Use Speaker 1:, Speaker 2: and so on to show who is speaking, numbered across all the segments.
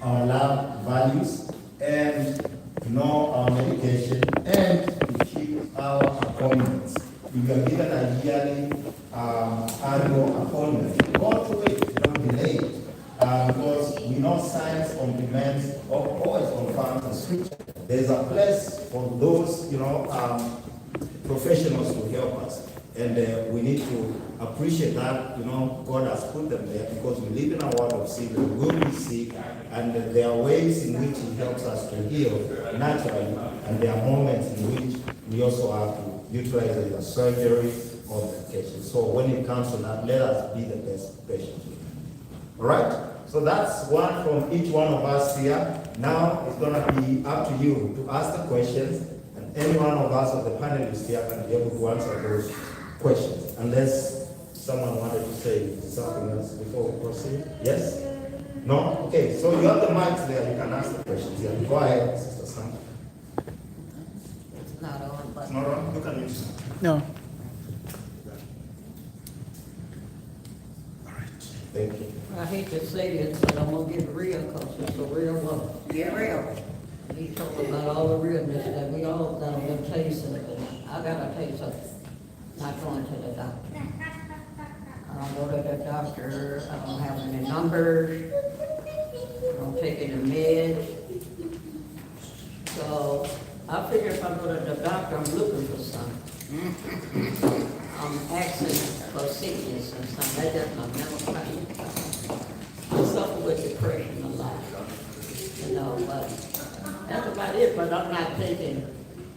Speaker 1: our lab values and know our medication and to keep our appointments. If you are given a yearly annual appointment, go to it, don't delay it. Because we know science complements or always confirms the scripture. There's a place for those, professionals to help us. And we need to appreciate that, God has put them there because we live in a world of sick, we will be sick, and there are ways in which He helps us to heal naturally, and there are moments in which we also have to utilize either surgery or medication. So when it comes to that, let us be the best patients. All right? So that's one from each one of us here. Now it's going to be up to you to ask the questions, and any one of us of the panelists here can be able to answer those questions, unless someone wanted to say something else before we proceed. Yes? No? Okay, so you have the mics there, you can ask the questions. Yeah. Go ahead, Sister Sam.
Speaker 2: It's not on, but.
Speaker 1: It's not on? You can use it.
Speaker 3: No.
Speaker 1: All right. Thank you.
Speaker 2: I hate to say this, but I'm gonna get real, cause it's a real one. Get real. He talking about all the realness that we all got on them taste something. I gotta tell you something, not going to the doctor. I don't go to the doctor, I don't have any numbers, I don't take any meds. So I figure if I go to the doctor, I'm looking for something. I'm asking for sickness and something, that's just my mental pain. I suffer with depression a lot, but that's about it, but I'm not taking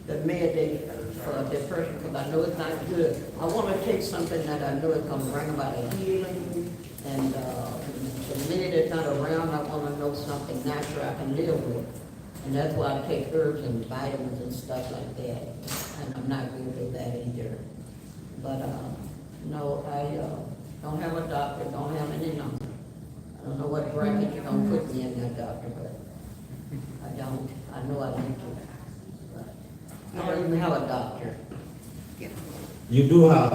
Speaker 2: the med for depression because I know it's not good. I want to take something that I know is going to bring about a healing, and the minute it's not around, I want to know something natural I can live with. And that's why I take herbs and vitamins and stuff like that, and I'm not good with that either. But no, I don't have a doctor, don't have any number. I don't know what bracket you're gonna put me in that doctor, but I don't. I know I need to. But I don't even have a doctor.
Speaker 1: You do have,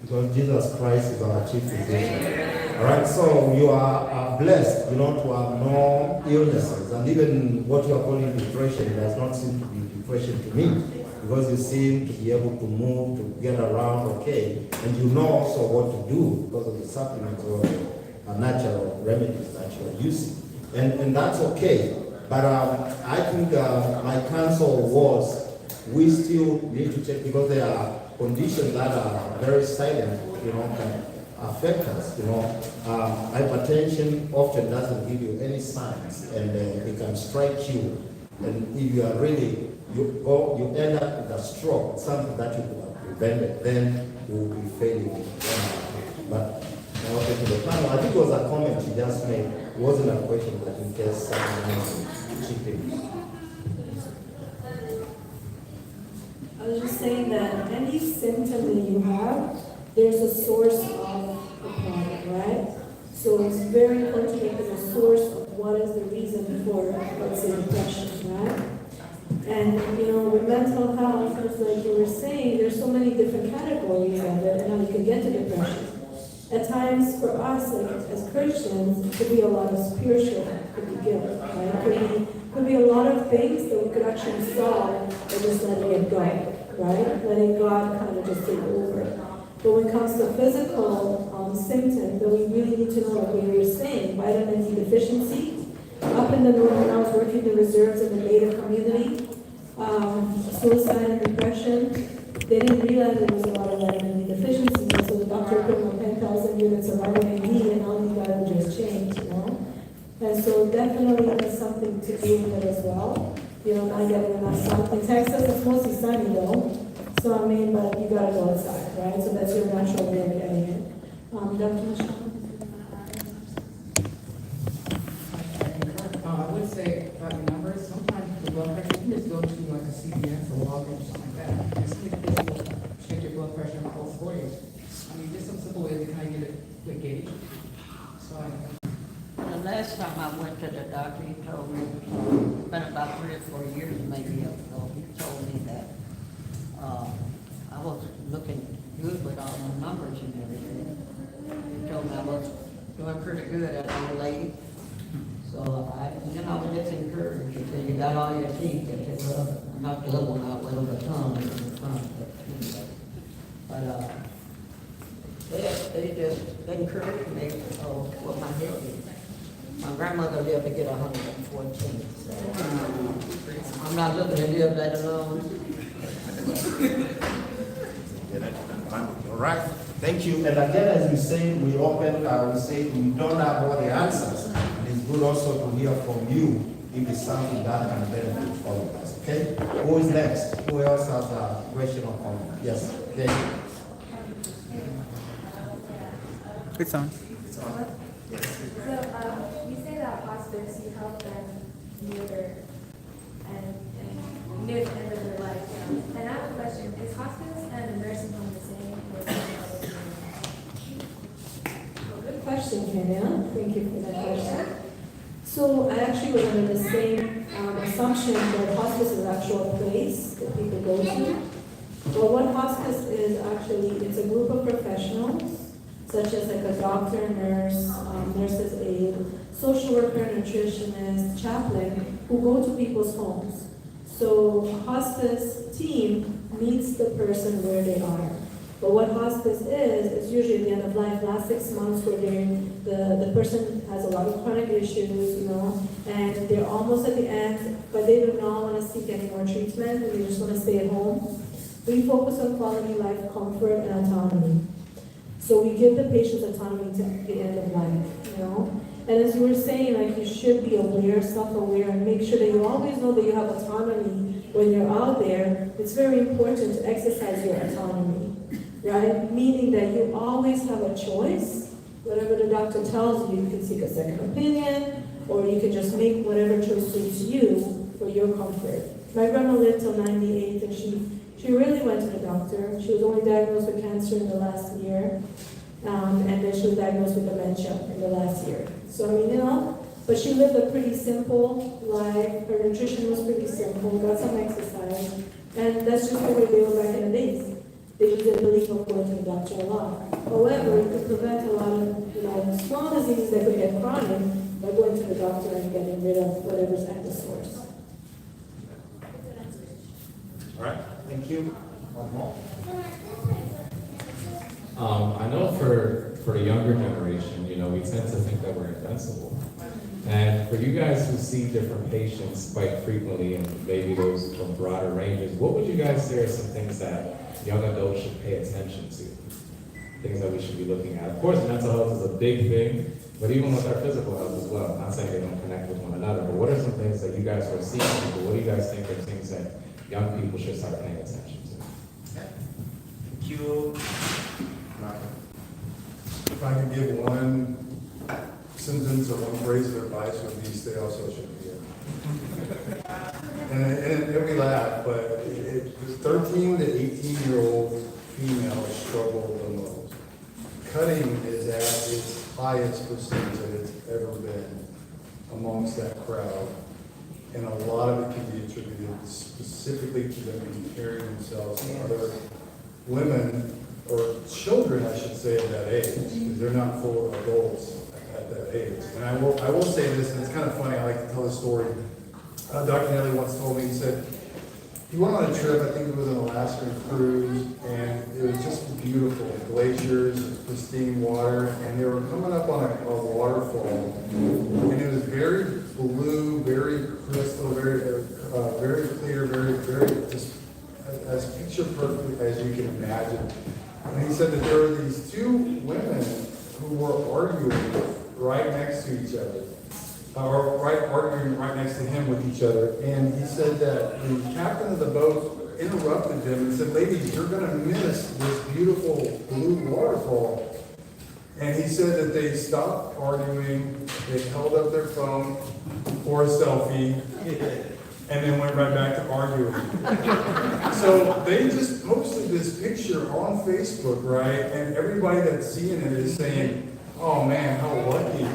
Speaker 1: because Jesus Christ is our chief physician. All right, so you are blessed, to have no illnesses. And even what you are calling depression does not seem to be depression to me, because you seem to be able to move, to get around okay, and you know also what to do because of the supplements or natural remedies that you are using. And that's okay. But I think my counsel was we still need to check because there are conditions that are very silent, can affect us. Hypertension often doesn't give you any signs, and it can strike you. And if you are really, you end up with a stroke, something that you could have prevented, then you will be failing. But now to the panel, I think it was a comment you just made. It wasn't a question, but in case someone wants to chip in.
Speaker 4: I was just saying that any symptom that you have, there's a source of the problem, right? So it's very important to make it a source of what is the reason for, let's say, depression, right? And, with mental health, it's like you were saying, there's so many different categories of it and how you can get to depression. At times, for us, like as Christians, it could be a lot of spiritual, it could be guilt, right? Could be a lot of things that we could actually solve by just letting it go, right? Letting God kind of just take over. But when it comes to physical symptoms, then we really need to know, like what you're saying, vitamin D deficiency. Up in the north, when I was working the reserves in the Native community, suicide and depression, they didn't realize there was a lot of vitamin D deficiency, so the doctor put them on 10,000 units of vitamin D, and all these guys would just change, And so definitely there's something to do with it as well. Not getting enough sun. In Texas, it's mostly sunny though. So but you gotta go outside, right? So that's your natural way of getting it. Dr. Michelle?
Speaker 3: I would say about the numbers, sometimes the blood pressure, you just go to like a CVS or Walgreens or something like that. And see if this will check your blood pressure and pulse for you. There's some simple ways to kind of get it to gauge. So
Speaker 2: The last time I went to the doctor, he told me, it's been about 3 or 4 years maybe ago, he told me that I was looking good with all the numbers and everything. He told me I was doing pretty good as a lady. So I you know, just encourage you, till you got all your teeth, that you love, knock the other one out with the tongue and the tongue, but, they just encourage me, what my health is. My grandmother lived to get 114, so I'm not looking to live that long.
Speaker 1: All right, thank you. And again, as we say, we say we don't have all the answers. And it's good also to hear from you if it's something that can benefit all of us, okay? Who is next? Who else has a question or comment? Yes, okay.
Speaker 5: It's on.
Speaker 6: So, you say that hospice, you help them near and near the end of their life. And I have a question, is hospice and a nursing home the same?
Speaker 4: Good question, Kenya. Thank you for that question. So I actually was under the same assumption that hospice is an actual place that people go to. But what hospice is actually, it's a group of professionals, such as like a doctor, nurse, nurse's aide, social worker, nutritionist, chaplain, who go to people's homes. So a hospice team meets the person where they are. But what hospice is usually at the end of life, last 6 months where the person has a lot of chronic issues, you know, and they're almost at the end, but they do not want to seek any more treatment and they just want to stay at home. We focus on quality life, comfort, and autonomy. So we give the patients autonomy to the end of life, you know? And as you were saying, like you should be aware, self-aware, and make sure that you always know that you have autonomy when you're out there. It's very important to exercise your autonomy, right? Meaning that you always have a choice. Whatever the doctor tells you, you can seek a second opinion, or you can just make whatever choice suits you for your comfort. My grandma lived till 98, and she really went to the doctor. She was only diagnosed with cancer in the last year, and then she was diagnosed with dementia in the last year. So, I mean, you know, but she lived a pretty simple life. Her nutrition was pretty simple, got some exercise, and that's just the way they were back in the days. They just didn't believe in going to the doctor a lot. However, it could prevent a lot of, you know, small diseases that could get chronic by going to the doctor and getting rid of whatever's at the source.
Speaker 1: All right, thank you. One more.
Speaker 7: I know for the younger generation, you know, we tend to think that we're invincible. And for you guys who see different patients quite frequently and maybe those from broader ranges, what would you guys say are some things that young adults should pay attention to? Things that we should be looking at. Of course, mental health is a big thing, but even with our physical health as well. I'm not saying they don't connect with one another, but what are some things that you guys are seeing? What do you guys think are things that young people should start paying attention to?
Speaker 1: Thank you.
Speaker 8: If I could give one sentence or one phrase of advice, would be stay off social media. And we laugh, but the 13 to 18-year-old female struggle the most. Cutting is at its highest percentage that it's ever been amongst that crowd. And a lot of it can be attributed specifically to them comparing themselves to other women or children, I should say, of that age, because they're not full adults at that age. And I will say this, and it's kind of funny, I like to tell this story. Dr. Nelly once told me, he said, he went on a trip, I think it was an Alaskan cruise, and it was just beautiful, glaciers, pristine water, and they were coming up on a waterfall, and it was very blue, very crystal, very clear, very just as picture perfect as you can imagine. And he said that there were these two women who were arguing right next to each other, arguing right next to him with each other. And he said that the captain of the boat interrupted them and said, "Ladies, you're going to miss this beautiful blue waterfall." And he said that they stopped arguing, they held up their phone for a selfie, and then went right back to arguing. So they just posted this picture on Facebook, right? And everybody that's seeing it is saying, "Oh man, how lucky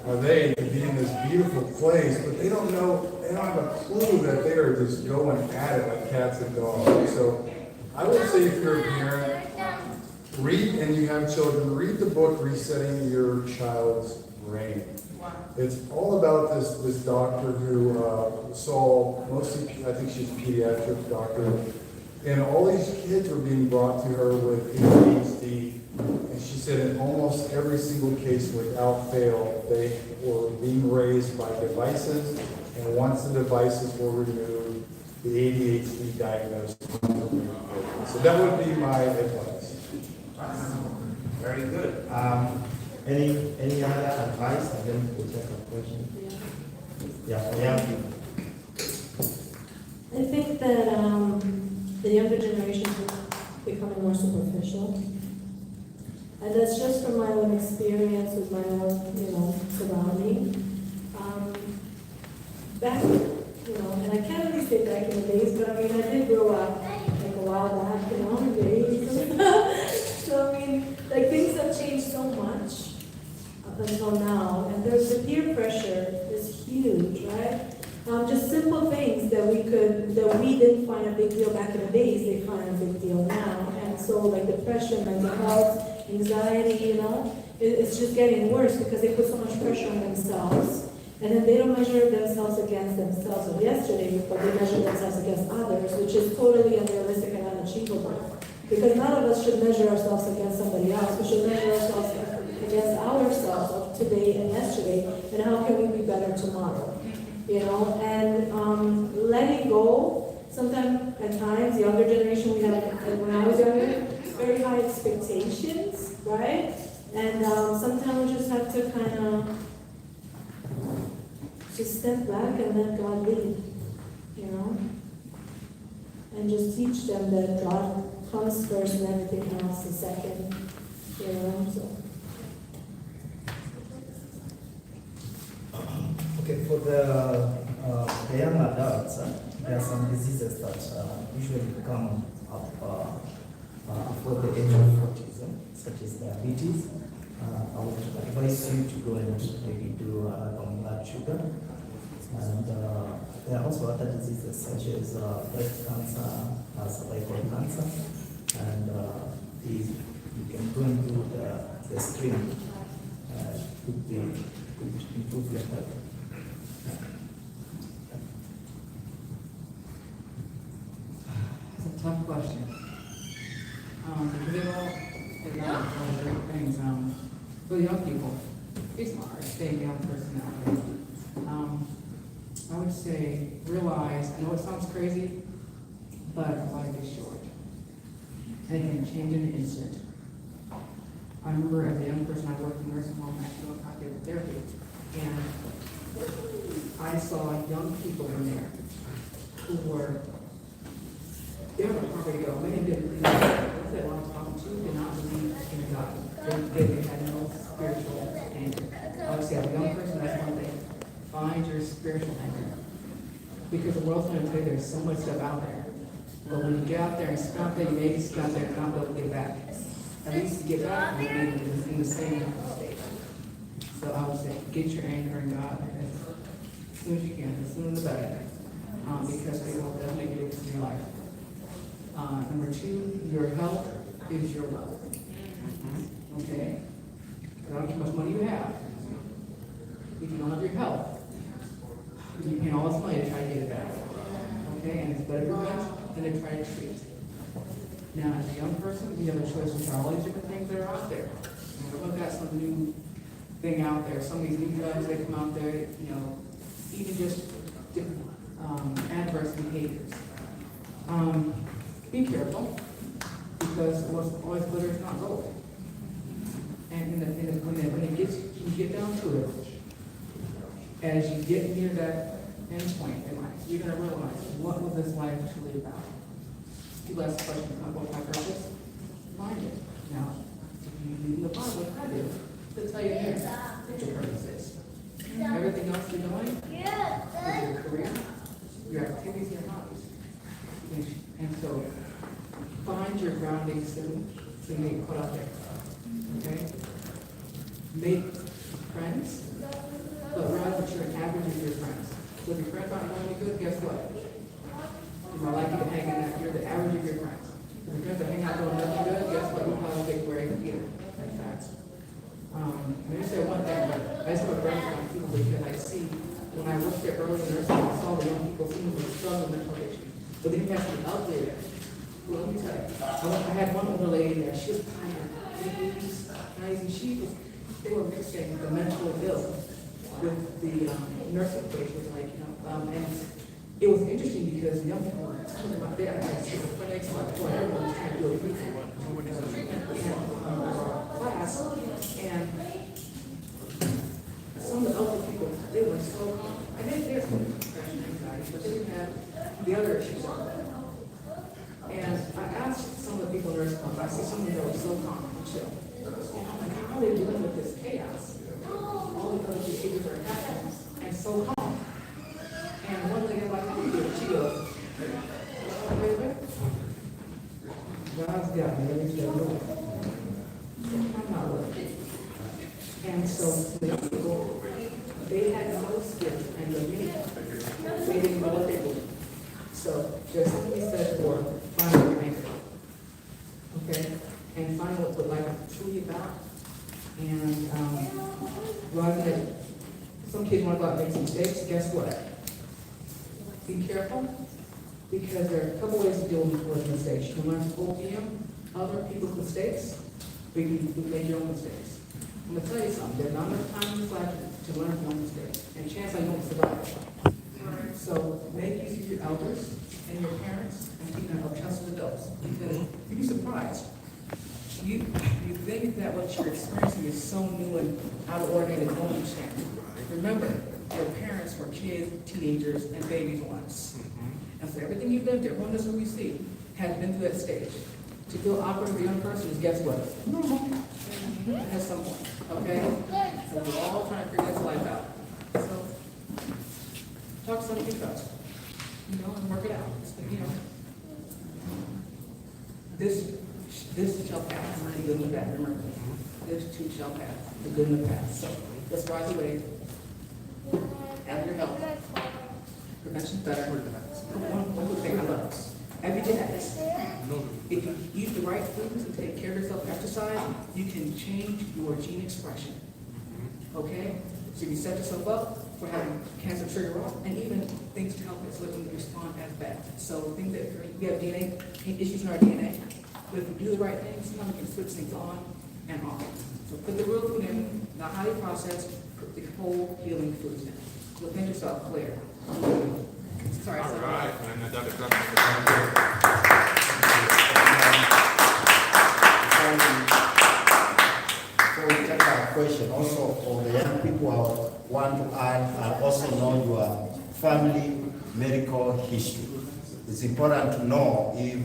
Speaker 8: are they to be in this beautiful place?" But they don't know, they don't have a clue that they are just going at it like cats and dogs. So I would say if you're a parent, read, and you have children, read the book Resetting Your Child's brain. It's all about this doctor who saw mostly, I think she's a pediatric doctor, and all these kids were being brought to her with ADHD, and she said in almost every single case without fail, they were being raised by devices, and once the devices were removed, the ADHD diagnosis was removed. So that would be my advice.
Speaker 1: Very good. Any other advice, and then we'll take a question? Yeah.
Speaker 4: I think that the younger generation is becoming more superficial. And that's just from my own experience with my own, surrounding. Back, and I can't really say back in the days, but I mean, I did grow up like a while back, in the 80s. So I mean, like things have changed so much up until now, and there's the peer pressure is huge, right? Just simple things that we didn't find a big deal back in the days, they find a big deal now. And so like depression, mental health, anxiety, it's just getting worse because they put so much pressure on themselves. And then they don't measure themselves against themselves of yesterday, but they measure themselves against others, which is totally unrealistic and unachievable. Because none of us should measure ourselves against somebody else. We should measure ourselves against ourselves of today and yesterday, and how can we be better tomorrow? And letting go, sometimes at times, younger generation, we have, like when I was younger, very high expectations, right? And sometimes we just have to kind of just step back and let God lead, and just teach them that God comes first and everything else is second, so.
Speaker 9: Okay, for the young adults, there are some diseases that usually come up before the age of 40s, such as diabetes. I would advise you to go and maybe do normal blood sugar. And there are also other diseases such as breast cancer, cervical cancer, and you can go and do the screening. Could improve your health.
Speaker 3: It's a tough question. Because they all great things. For the young people, be smart, stay a young personality. I would say realize, I know it sounds crazy, but life is short. And it can change in an instant. I remember as a young person, I worked in a nursing home, actually cognitive therapy, and I saw young people in there who were, they were not ready to go. Many didn't believe what they were talking to, did not believe in God. They had no spiritual anchor. I would say as a young person, that's one thing. Find your spiritual anchor. Because the world's going to tell you there's so much stuff out there. But when you get out there and stop there, you maybe stop there and not be able to get back. At least to get back, you'll be in the same state. So I would say, get your anchor in God as soon as you can, as soon as the better. Because they will definitely make a difference in your life. Number two, your health is your wealth. Okay? I don't know how much money you have. If you don't have your health, you can all this money to try to get it back. Okay? And it's better to prevent than to try to treat. Now, as a young person, you have a choice to try all these different things that are out there. We've got some new thing out there, some of these new drugs that come out there, even just different adverse behaviors. Be careful, because what's always glitter is not gold. And when you get down to it, as you get near that end point in life, you're going to realize, what was this life truly about? You ask the question, what's my purpose? Find it. Now, if you read the Bible, I do. They'll tell you here what your purpose is. Everything else you're doing is your career, your activities, your hobbies. And so, find your grounding soon, so you get put out there. Okay? Make friends, but realize that you're an average of your friends. So if your friends aren't doing any good, guess what? You're more likely to hang in that. You're the average of your friends. If your friends are hanging out doing nothing good, guess what? You'll probably take where you can get. That's facts. I just said one thing, but I just have a burden on people because I see, when I worked there early in nursing, I saw the young people seem to struggle with mental issues. But then you have to be out there. Well, let me tell you, I had one older lady there, she was tired, guys, and they were mixing the mental ill with the nursing patients, like, and it was interesting because the young people were talking about their schizophrenics, like, everyone was trying to do a class, and some of the elder people, they were so, and there's some depression and anxiety, but they didn't have the other issues. And I asked some of the people in nursing homes, I see some of them that were so calm and chill. And I'm like, how are they dealing with this chaos? All the other behaviors are happening, and so calm. And one lady, like, how do you do it? She goes, wait. God's got me, let me tell you. I'm not working. And so the young people, they had no skill and the meaning. They didn't know what they were. So just like we said for finding your anchor. Okay? And find what life is truly about. And realizing that some kids want to go out and make some mistakes, guess what? Be careful, because there are a couple ways to deal with mistakes. You can learn to opium other people's mistakes, or you can make your own mistakes. I'm gonna tell you something, there's not enough time in this life to learn from your mistakes, and chance I won't survive. So make use of your elders and your parents and keep them trusted adults, because you'd be surprised. You think that what you're experiencing is so new and out of ordinary that you don't understand. Remember, your parents were kids, teenagers, and babies once. And so everything you've lived, everyone that's who you see, has been through that stage. To feel awkward with a young person is, guess what? Normal. At some point, okay? So we're all trying to figure this life out. So talk to somebody you trust, and work it out. This shall pass, the good and the bad, remember. This too shall pass, the good and the bad. So let's rise away. Have your health. Prevention's better. One good thing I love. Epigenetics. If you eat the right foods and take care of yourself, exercise, you can change your gene expression. Okay? So you set yourself up for having cancer trigger off, and even things to help it so it doesn't respond as bad. So things that we have DNA issues in our DNA, but if you do the right things, sometimes you can switch things on and off. So put the real food in, not highly processed, put the whole healing foods in. So think yourself clear. Sorry.
Speaker 5: All right, and Dr.
Speaker 1: Before we take our question, also for the young people, I want to add, I also know your family medical history. It's important to know if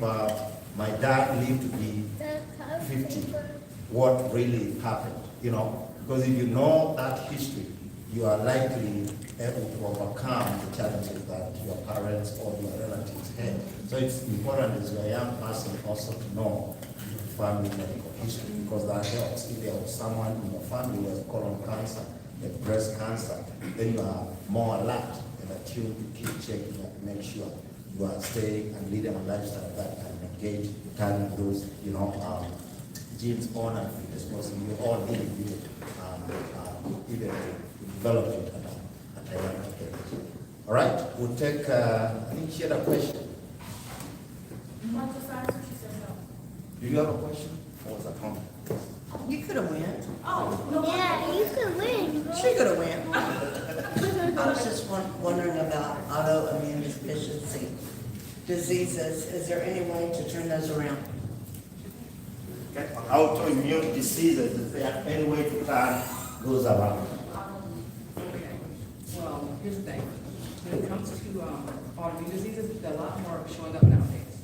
Speaker 1: my dad lived to be 50, what really happened, because if you know that history, you are likely able to overcome the challenges that your parents or your relatives had. So it's important as a young person also to know family medical history, because that helps. If there was someone in your family who has colon cancer, like breast cancer, then you are more alert and attuned to keep checking and make sure you are staying and leading a lifestyle that can engage, turning those, genes on and fitness, because we all need it, even develop it at a young age. All right, we'll take, I think she had a question. Do you have a question? Or was that home?
Speaker 10: You could have went.
Speaker 6: Yeah, you could win.
Speaker 10: She could have went. I was just wondering about autoimmune deficiency diseases. Is there any way to turn those around?
Speaker 1: Okay. Autoimmune diseases, is there any way to turn those around?
Speaker 3: Okay. Well, here's the thing. When it comes to autoimmune diseases, there are a lot more showing up nowadays.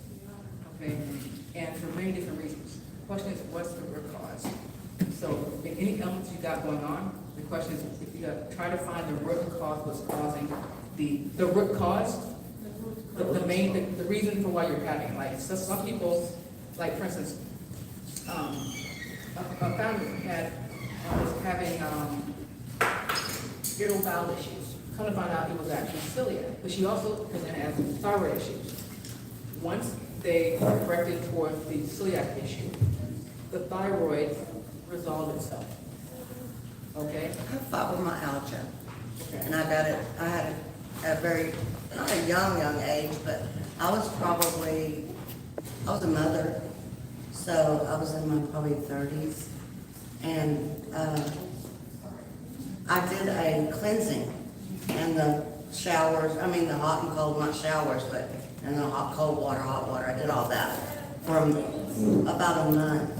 Speaker 3: Okay? And for many different reasons. The question is, what's the root cause? So, in any elements you got going on, the question is, if you try to find the root cause, what's causing the root cause, the reason for why you're having it. Like, so some people, like for instance, a family was having irritable bowel issues. Come to find out it was actually celiac, but she also presented as thyroid issues. Once they corrected towards the celiac issue, the thyroid resolved itself. Okay?
Speaker 10: I have fibromyalgia,
Speaker 3: Okay.
Speaker 10: and I got it, I had it at a very, not a young age, but I was a mother, so I was in my probably 30s. And I did a cleansing in the showers, I mean the hot and cold, not showers, but in the cold water, hot water. I did all that for about a month.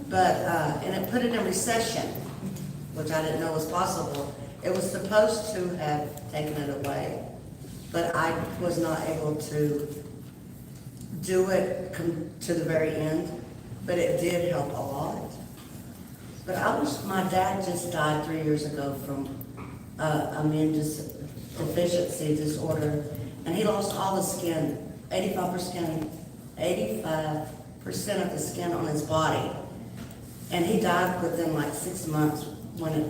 Speaker 10: But, and it put it in recession, which I didn't know was possible. It was supposed to have taken it away, but I was not able to do it to the very end, but it did help a lot. But my dad just died 3 years ago from immune deficiency disorder, and he lost all the skin, 85% of the skin on his body. And he died within like 6 months when it,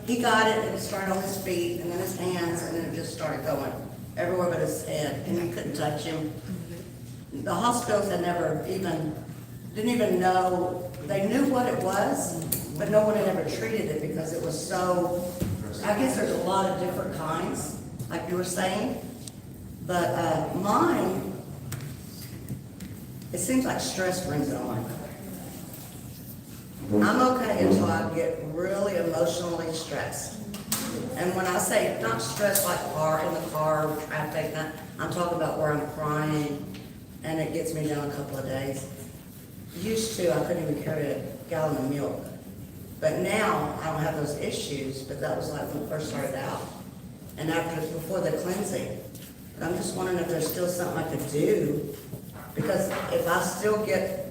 Speaker 10: he got it and it started on his feet and then his hands, and then it just started going everywhere but his head, and you couldn't touch him. The hospitals had didn't even know, they knew what it was, but no one had ever treated it because it was so, I guess there's a lot of different kinds, like you were saying, but mine, it seems like stress brings it on. I'm okay until I get really emotionally stressed. And when I say not stressed like in the car, traffic, I'm talking about where I'm crying and it gets me down a couple of days. Used to, I couldn't even carry a gallon of milk. But now, I don't have those issues, but that was like when it first started out. And before the cleansing. But I'm just wondering if there's still something I could do, because if I still get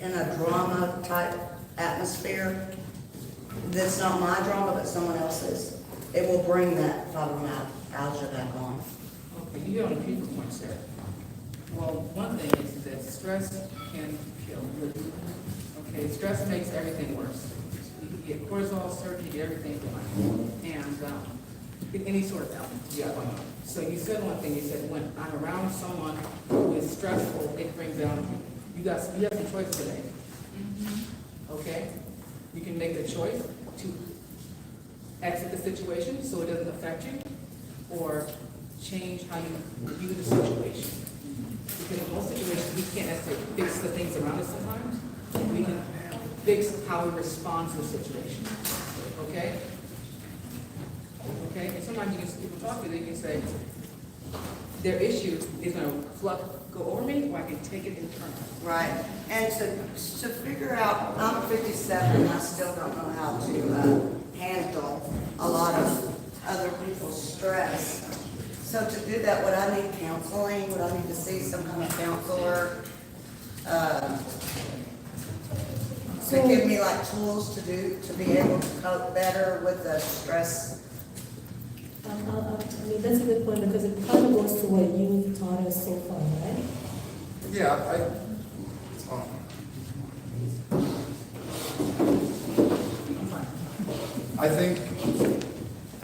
Speaker 10: in a drama type atmosphere, that's not my drama, but someone else's, it will bring that fibromyalgia back on.
Speaker 3: Okay, you hit on a few points there. Well, one thing is that stress can kill. Okay, stress makes everything worse. You can get cortisol surge, you get everything going. And any sort of element. Yeah. So you said one thing, you said when I'm around someone who is stressful, it brings down, you have some choices today. Okay? You can make the choice to exit the situation so it doesn't affect you, or change how you view the situation. Because in most situations, we can't necessarily fix the things around us sometimes. We can fix how we respond to the situation. Okay? Okay? And sometimes people talk to you, they can say, their issue is going to go over me, or I can take it internally.
Speaker 10: Right, and to figure out, I'm 57, and I still don't know how to handle a lot of other people's stress. So to do that, would I need counseling? Would I need to see some kind of counselor? To give me like tools to be able to cope better with the stress?
Speaker 4: I mean, that's a good point, because it kind of goes to what you've taught us so far, right?
Speaker 8: Yeah, I think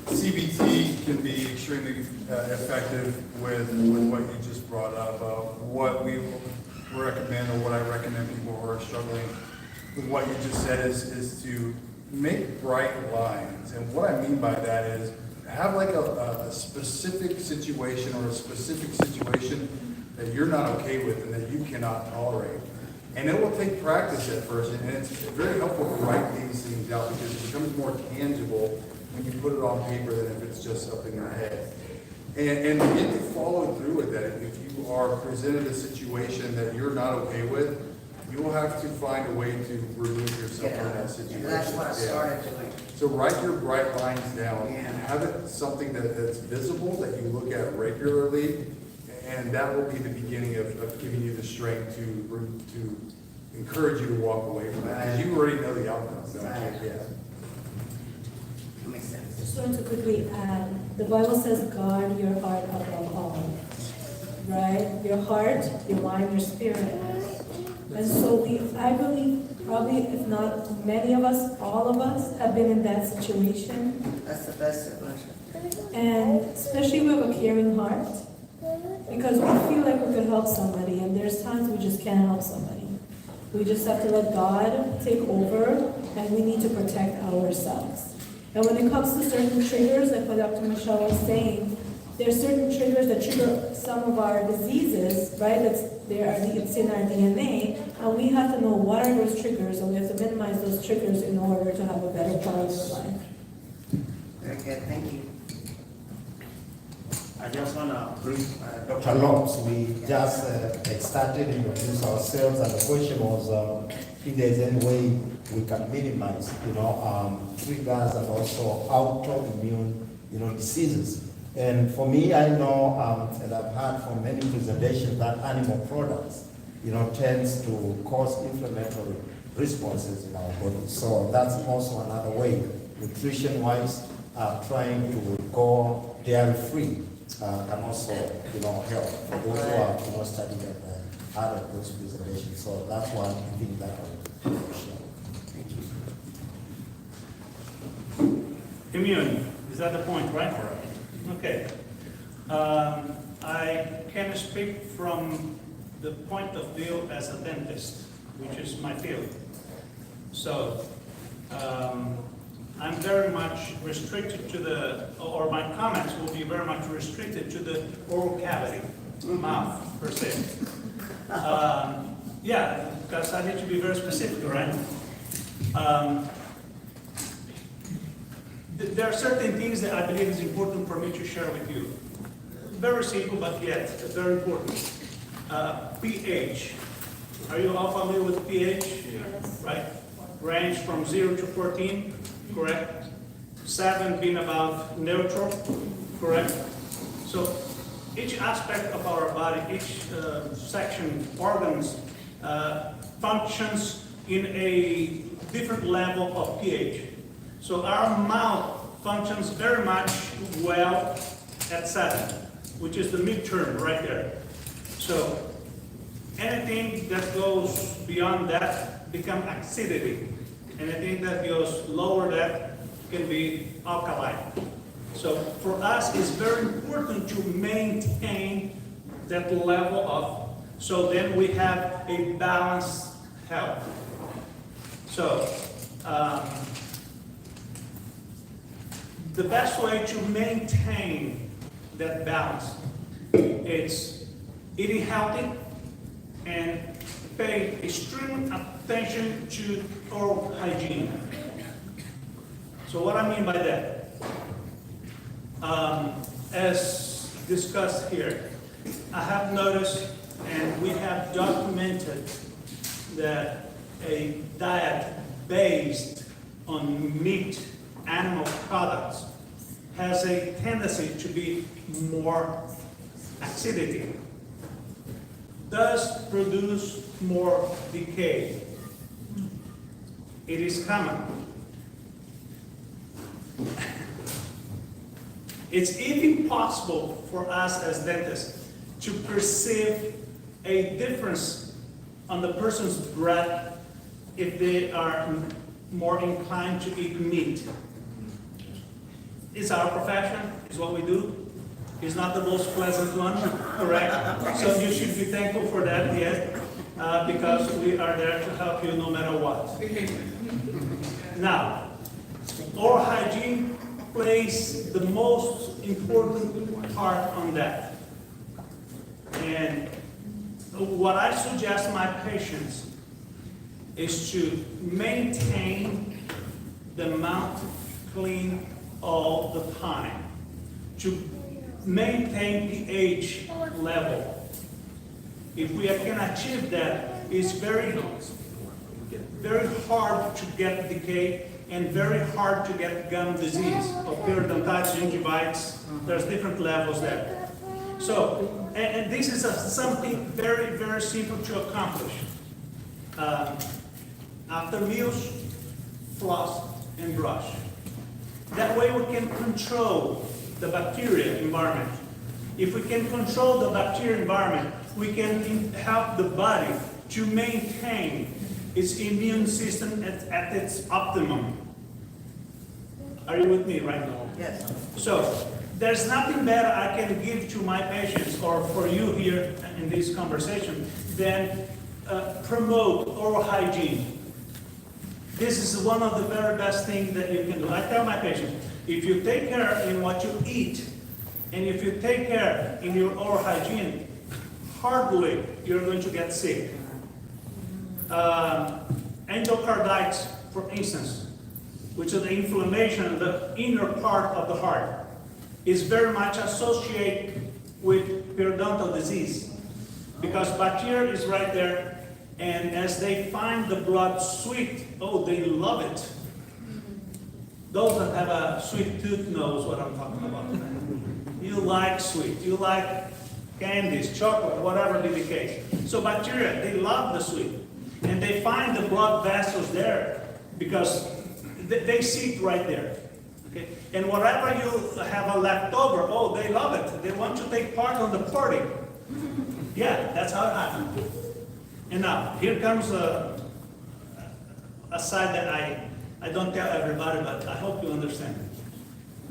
Speaker 8: CBT can be extremely effective with what you just brought up. What we recommend, or what I recommend people who are struggling with what you just said, is to make bright lines. And what I mean by that is have like a specific situation, or a specific situation that you're not okay with and that you cannot tolerate. And it will take practice at first, and it's very helpful to write these things out, because it becomes more tangible when you put it on paper than if it's just up in your head. And to get to follow through with that, if you are presented a situation that you're not okay with, you will have to find a way to remove yourself from that situation.
Speaker 10: That's what I started doing.
Speaker 8: So write your bright lines down, and have it something that's visible, that you look at regularly, and that will be the beginning of giving you the strength to encourage you to walk away from that, because you already know the outcome.
Speaker 10: Right.
Speaker 8: Yeah.
Speaker 10: That makes sense.
Speaker 4: Just want to quickly add, the Bible says, guard your heart above all, right? Your heart, your mind, your spirit. And so I believe, probably, if not many of us, all of us have been in that situation.
Speaker 10: That's the best solution.
Speaker 4: And especially we have a caring heart, because we feel like we could help somebody, and there's times we just can't help somebody. We just have to let God take over and we need to protect ourselves. And when it comes to certain triggers, like what Dr. Michelle was saying, there are certain triggers that trigger some of our diseases, right? It's in our DNA, and we have to know what are those triggers, and we have to minimize those triggers in order to have a better quality of life.
Speaker 10: Very good, thank you.
Speaker 1: I just want to brief Dr. Lopes. We just started to introduce ourselves, and the question was if there's any way we can minimize, triggers and also autoimmune, diseases. And for me, I know, and I've heard from many presentations that animal products, tends to cause inflammatory responses in our body. So that's also another way, nutrition-wise, trying to go dairy-free can also, help for those who are studying at other those presentations. So that's one thing that I would share. Thank you.
Speaker 11: Immune, is that the point, right? Okay. I can speak from the point of view as a dentist, which is my field. So, I'm very much restricted to or my comments will be very much restricted to the oral cavity, mouth, per se. Yeah, because I need to be very specific, right? There are certain things that I believe is important for me to share with you. Very simple, but yet very important. pH. Are you all familiar with pH?
Speaker 6: Yes.
Speaker 11: Right? Range from 0 to 14, correct? 7 being about neutral, correct? So each aspect of our body, each section, organs, functions in a different level of pH. So our mouth functions very much well at 7, which is the midterm right there. So anything that goes beyond that becomes acidity. Anything that goes lower that can be alkaline. So for us, it's very important to maintain that level of, so then we have a balanced health. So the best way to maintain that balance is eating healthy and pay extreme attention to oral hygiene. So what I mean by that, as discussed here, I have noticed and we have documented that a diet based on meat, animal products, has a tendency to be more acidity, thus produce more decay. It is common. It's even possible for us as dentists to perceive a difference on the person's breath if they are more inclined to eat meat. It's our profession, it's what we do. It's not the most pleasant one, correct? So you should be thankful for that, yes, because we are there to help you no matter what. Now, oral hygiene plays the most important part on that. And what I suggest my patients is to maintain the mouth clean all the time, to maintain the pH level. If we can achieve that, it's very hard to get decay and very hard to get gum disease, or periodontitis, gingivitis. There's different levels there. So, and this is something very, very simple to accomplish. After meals, floss and brush. That way we can control the bacteria environment. If we can control the bacteria environment, we can help the body to maintain its immune system at its optimum. Are you with me right now?
Speaker 10: Yes.
Speaker 11: So, there's nothing better I can give to my patients or for you here in this conversation than promote oral hygiene. This is one of the very best things that you can do. I tell my patients, if you take care in what you eat, and if you take care in your oral hygiene, hardly you're going to get sick. Endocarditis, for instance, which is the inflammation of the inner part of the heart, is very much associated with periodontal disease, because bacteria is right there. And as they find the blood sweet, oh, they love it. Those that have a sweet tooth knows what I'm talking about. You like sweet, you like candies, chocolate, whatever be the case. So bacteria, they love the sweet. And they find the blood vessels there because they see it right there. Okay? And whatever you have a leftover, oh, they love it. They want to take part on the party. Yeah, that's how it happens. And now, here comes a side that I don't tell everybody, but I hope you understand.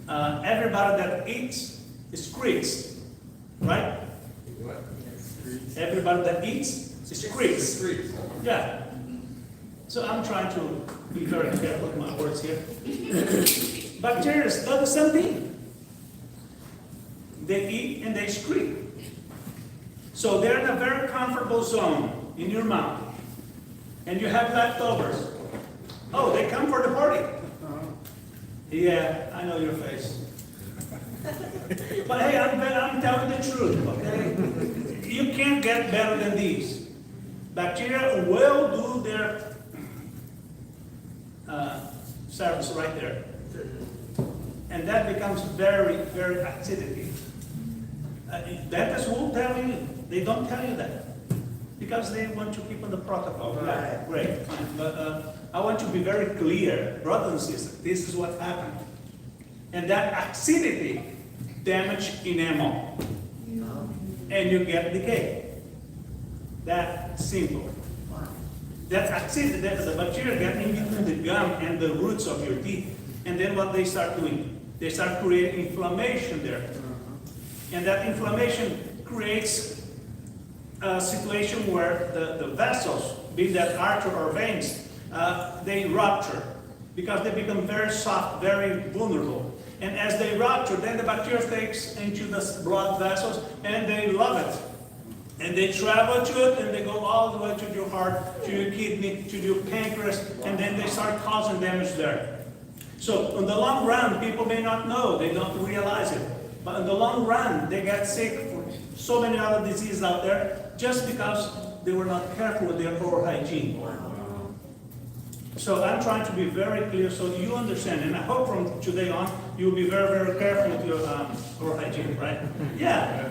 Speaker 11: Everybody that eats excretes, right? Everybody that eats excretes. Yeah. So I'm trying to be very careful with my words here. Bacteria do the same thing. They eat and they excrete. So they're in a very comfortable zone in your mouth, and you have leftovers. Oh, they come for the party. Yeah, I know your face. But hey, I'm telling the truth, okay? You can't get better than these. Bacteria will do their service right there. And that becomes very, very acidity. Dentists will tell you, they don't tell you that. Because they want to keep on the protocol.
Speaker 10: Right.
Speaker 11: Yeah, great, fine. But I want to be very clear, brothers and sisters, this is what happened. And that acidity damage enamel. And you get decay. That simple. That acidity, the bacteria get in between the gum and the roots of your teeth. And then what they start doing? They start creating inflammation there. And that inflammation creates a situation where the vessels, be that artery or veins, they rupture because they become very soft, very vulnerable. And as they rupture, then the bacteria takes into the blood vessels and they love it. And they travel to it and they go all the way to your heart, to your kidney, to your pancreas, and then they start causing damage there. So in the long run, people may not know, they don't realize it. But in the long run, they get sick for so many other diseases out there just because they were not careful with their oral hygiene. So I'm trying to be very clear so you understand, and I hope from today on you'll be very, very careful with your oral hygiene, right? Yeah.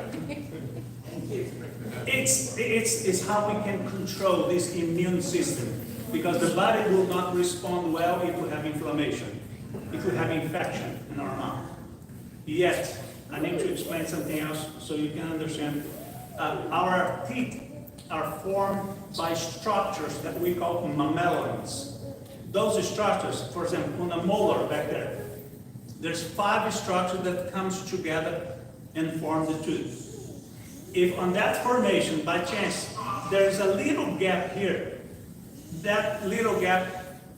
Speaker 11: It's how we can control this immune system, because the body will not respond well if we have inflammation, if we have infection in our mouth. Yet, I need to explain something else so you can understand. Our teeth are formed by structures that we call mammalians. Those structures, for example, on a molar back there, there's 5 structures that comes together and form the tooth. If on that formation, by chance, there's a little gap here, that little gap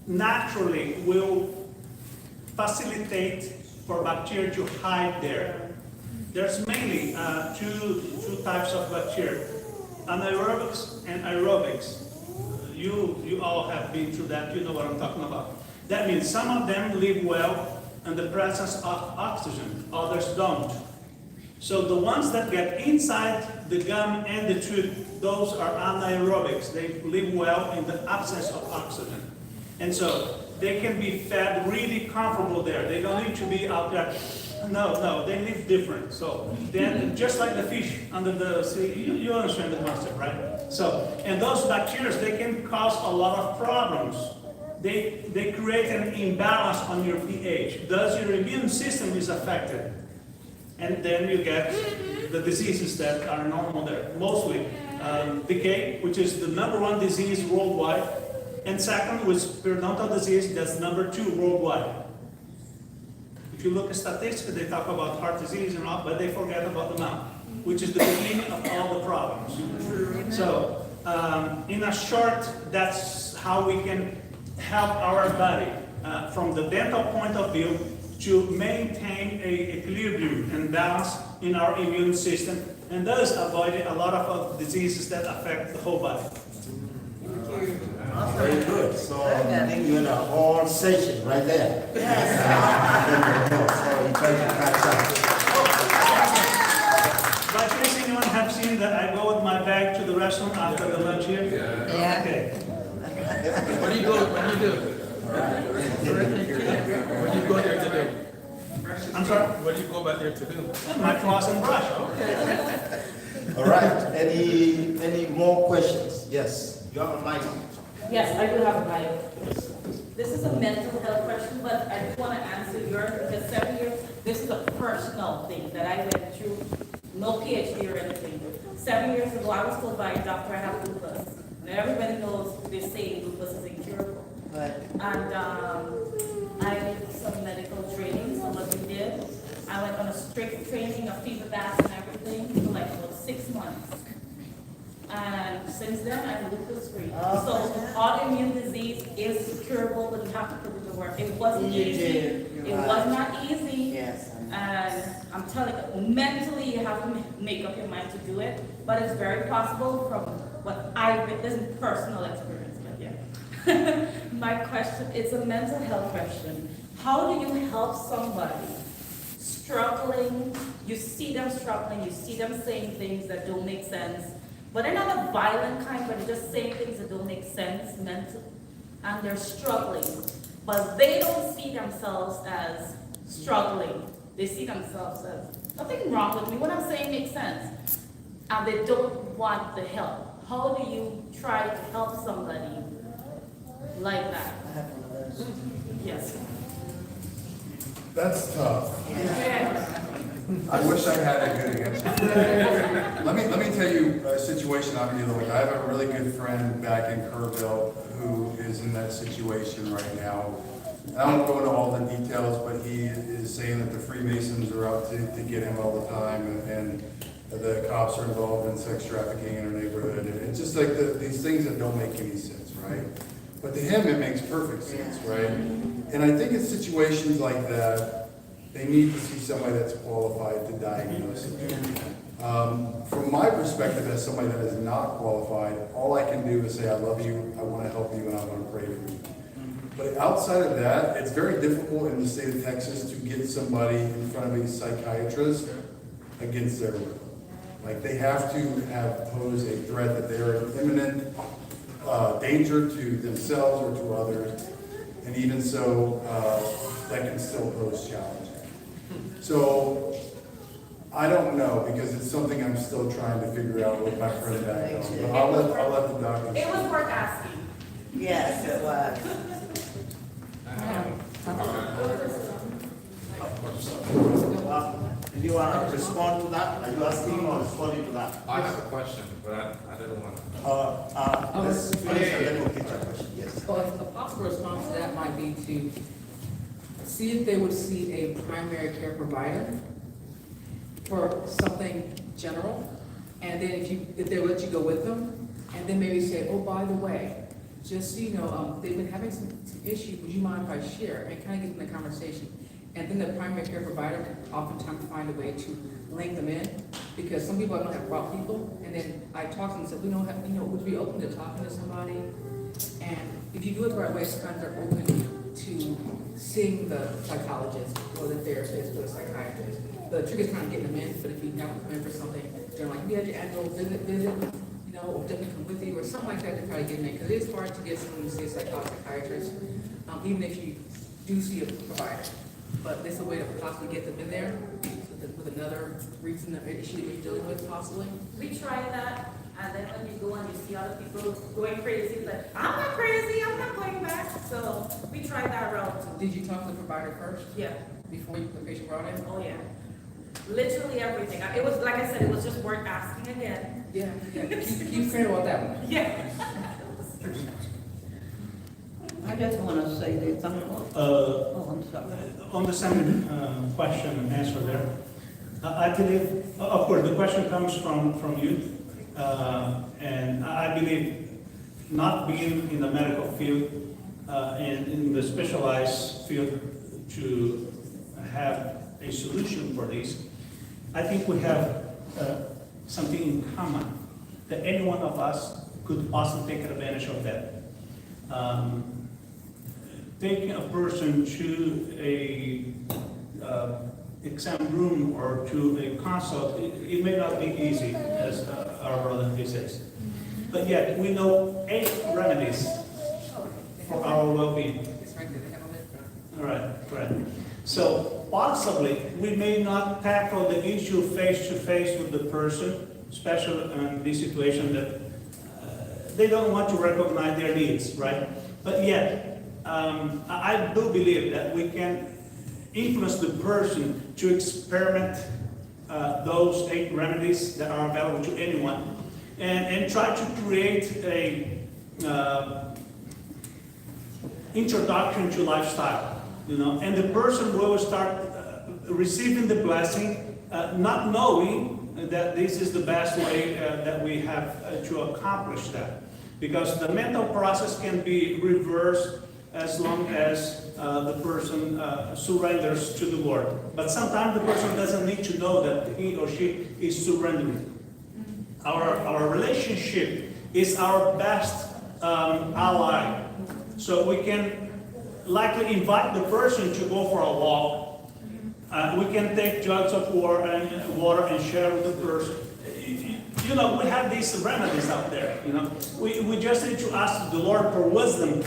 Speaker 11: naturally will facilitate for bacteria to hide there. There's mainly two types of bacteria, anaerobics and aerobics. You all have been through that, you know what I'm talking about. That means some of them live well in the presence of oxygen, others don't. So the ones that get inside the gum and the tooth, those are anaerobics. They live well in the absence of oxygen. And so they can be fed really comfortable there. They don't need to be out there. No, they live different. So then, just like the fish under the sea, you understand the concept, right? So, and those bacteria, they can cause a lot of problems. They create an imbalance on your pH. Thus, your immune system is affected. And then you get the diseases that are normal there. Mostly decay, which is the #1 disease worldwide. And second, with periodontal disease, that's #2 worldwide. If you look at statistics, they talk about heart disease and all, but they forget about the mouth, which is the beginning of all the problems. So, in a short, that's how we can help our body from the dental point of view to maintain a equilibrium and balance in our immune system, and thus avoid a lot of diseases that affect the whole body.
Speaker 1: Very good. So I think you're in a whole session right there. So you try to catch up.
Speaker 11: By chance, anyone have seen that I go with my bag to the restaurant after the lunch here?
Speaker 2: Yeah.
Speaker 11: Okay.
Speaker 5: What do you go, what do you do? What do you go there to do?
Speaker 11: I'm sorry?
Speaker 5: What do you go back there to do?
Speaker 11: My floss and brush.
Speaker 1: All right. Any more questions? Yes. You have a mic.
Speaker 12: Yes, I do have a mic. This is a mental health question, but I do want to answer yours, because 7 years, this is a personal thing that I went through, no PhD or anything. 7 years ago, I was told by a doctor I have lupus. And everybody knows they say lupus is incurable. And I did some medical training, so what we did, I went on a strict training of fever baths and everything for like about 6 months. And since then, I'm lupus free. So autoimmune disease is curable, but you have to put in the work. It wasn't easy. It was not easy.
Speaker 10: Yes.
Speaker 12: And I'm telling you, mentally, you have to make up your mind to do it. But it's very possible from what I've been, this is personal experience, but yeah. My question, it's a mental health question. How do you help somebody struggling? You see them struggling, you see them saying things that don't make sense. But they're not a violent kind, but they're just saying things that don't make sense mentally, and they're struggling. But they don't see themselves as struggling. They see themselves as, nothing wrong with me, what I'm saying makes sense. And they don't want the help. How do you try to help somebody like that? Yes.
Speaker 8: That's tough.
Speaker 12: Yeah.
Speaker 8: I wish I had a good answer. Let me tell you a situation I'm dealing with. I have a really good friend back in Kerrville who is in that situation right now. And I won't go into all the details, but he is saying that the Freemasons are out to get him all the time, and the cops are involved in sex trafficking in our neighborhood. And it's just like these things that don't make any sense, right? But to him, it makes perfect sense, right? And I think in situations like that, they need to see somebody that's qualified to diagnose it. From my perspective as somebody that is not qualified, all I can do is say, I love you, I want to help you, and I want to pray for you. But outside of that, it's very difficult in the state of Texas to get somebody in front of a psychiatrist against their will. Like, they have to have posed a threat that they are an imminent danger to themselves or to others, and even so, that can still pose challenge. So, I don't know, because it's something I'm still trying to figure out with my friend back home. But I'll let the doctor.
Speaker 12: It was worth asking.
Speaker 10: Yes, it was.
Speaker 1: Do you want to respond to that? Are you asking or responding to that?
Speaker 7: I have a question, but I didn't want to.
Speaker 1: Let's finish and then we'll get your question. Yes.
Speaker 3: Well, a possible response to that might be to see if they would see a primary care provider for something general, and then if they'll let you go with them, and then maybe say, oh, by the way, just so you know, they've been having some issues, would you mind if I share? And kind of get in the conversation. And then the primary care provider can oftentimes find a way to link them in, because some people don't have brought people, and then I talk to them and say, would you be open to talking to somebody? And if you do it the right way, sometimes they're open to seeing the psychologist or the therapist or the psychiatrist. The trick is trying to get them in, but if you have them come in for something, they're like, you had your annual visit, or definitely come with you, or something like that to try to get them in, because it is hard to get someone to see a psychiatrist, even if you do see a provider. But there's a way to possibly get them in there with another reason or issue that you're dealing with, possibly.
Speaker 12: We tried that, and then when you go and you see other people going crazy, it's like, I'm not crazy, I'm not going back. So we tried that route too.
Speaker 3: Did you talk to the provider first?
Speaker 12: Yeah.
Speaker 3: Before the patient brought in?
Speaker 12: Oh, yeah. Literally everything. It was, like I said, it was just worth asking again.
Speaker 3: Yeah. Keep saying about that one.
Speaker 12: Yeah.
Speaker 2: I just want to say this. I'm sorry.
Speaker 11: On the same question and answer there, I believe, of course, the question comes from youth, and I believe not being in the medical field, in the specialized field to have a solution for this, I think we have something in common, that any one of us could also take advantage of that. Taking a person to a exam room or to a consult, it may not be easy, as our brother he says. But yet, we know 8 remedies for our well-being. All right, correct. So possibly, we may not tackle the issue face-to-face with the person, especially in this situation that they don't want to recognize their needs, right? But yet, I do believe that we can influence the person to experiment those 8 remedies that are available to anyone, and try to create a introduction to lifestyle, you know, and the person will start receiving the blessing, not knowing that this is the best way that we have to accomplish that. Because the mental process can be reversed as long as the person surrenders to the Lord. But sometimes the person doesn't need to know that he or she is surrendering. Our relationship is our best ally. So we can likely invite the person to go for a walk. We can take jugs of water and share with the person. You know, we have these remedies out there, you know. We just need to ask the Lord for wisdom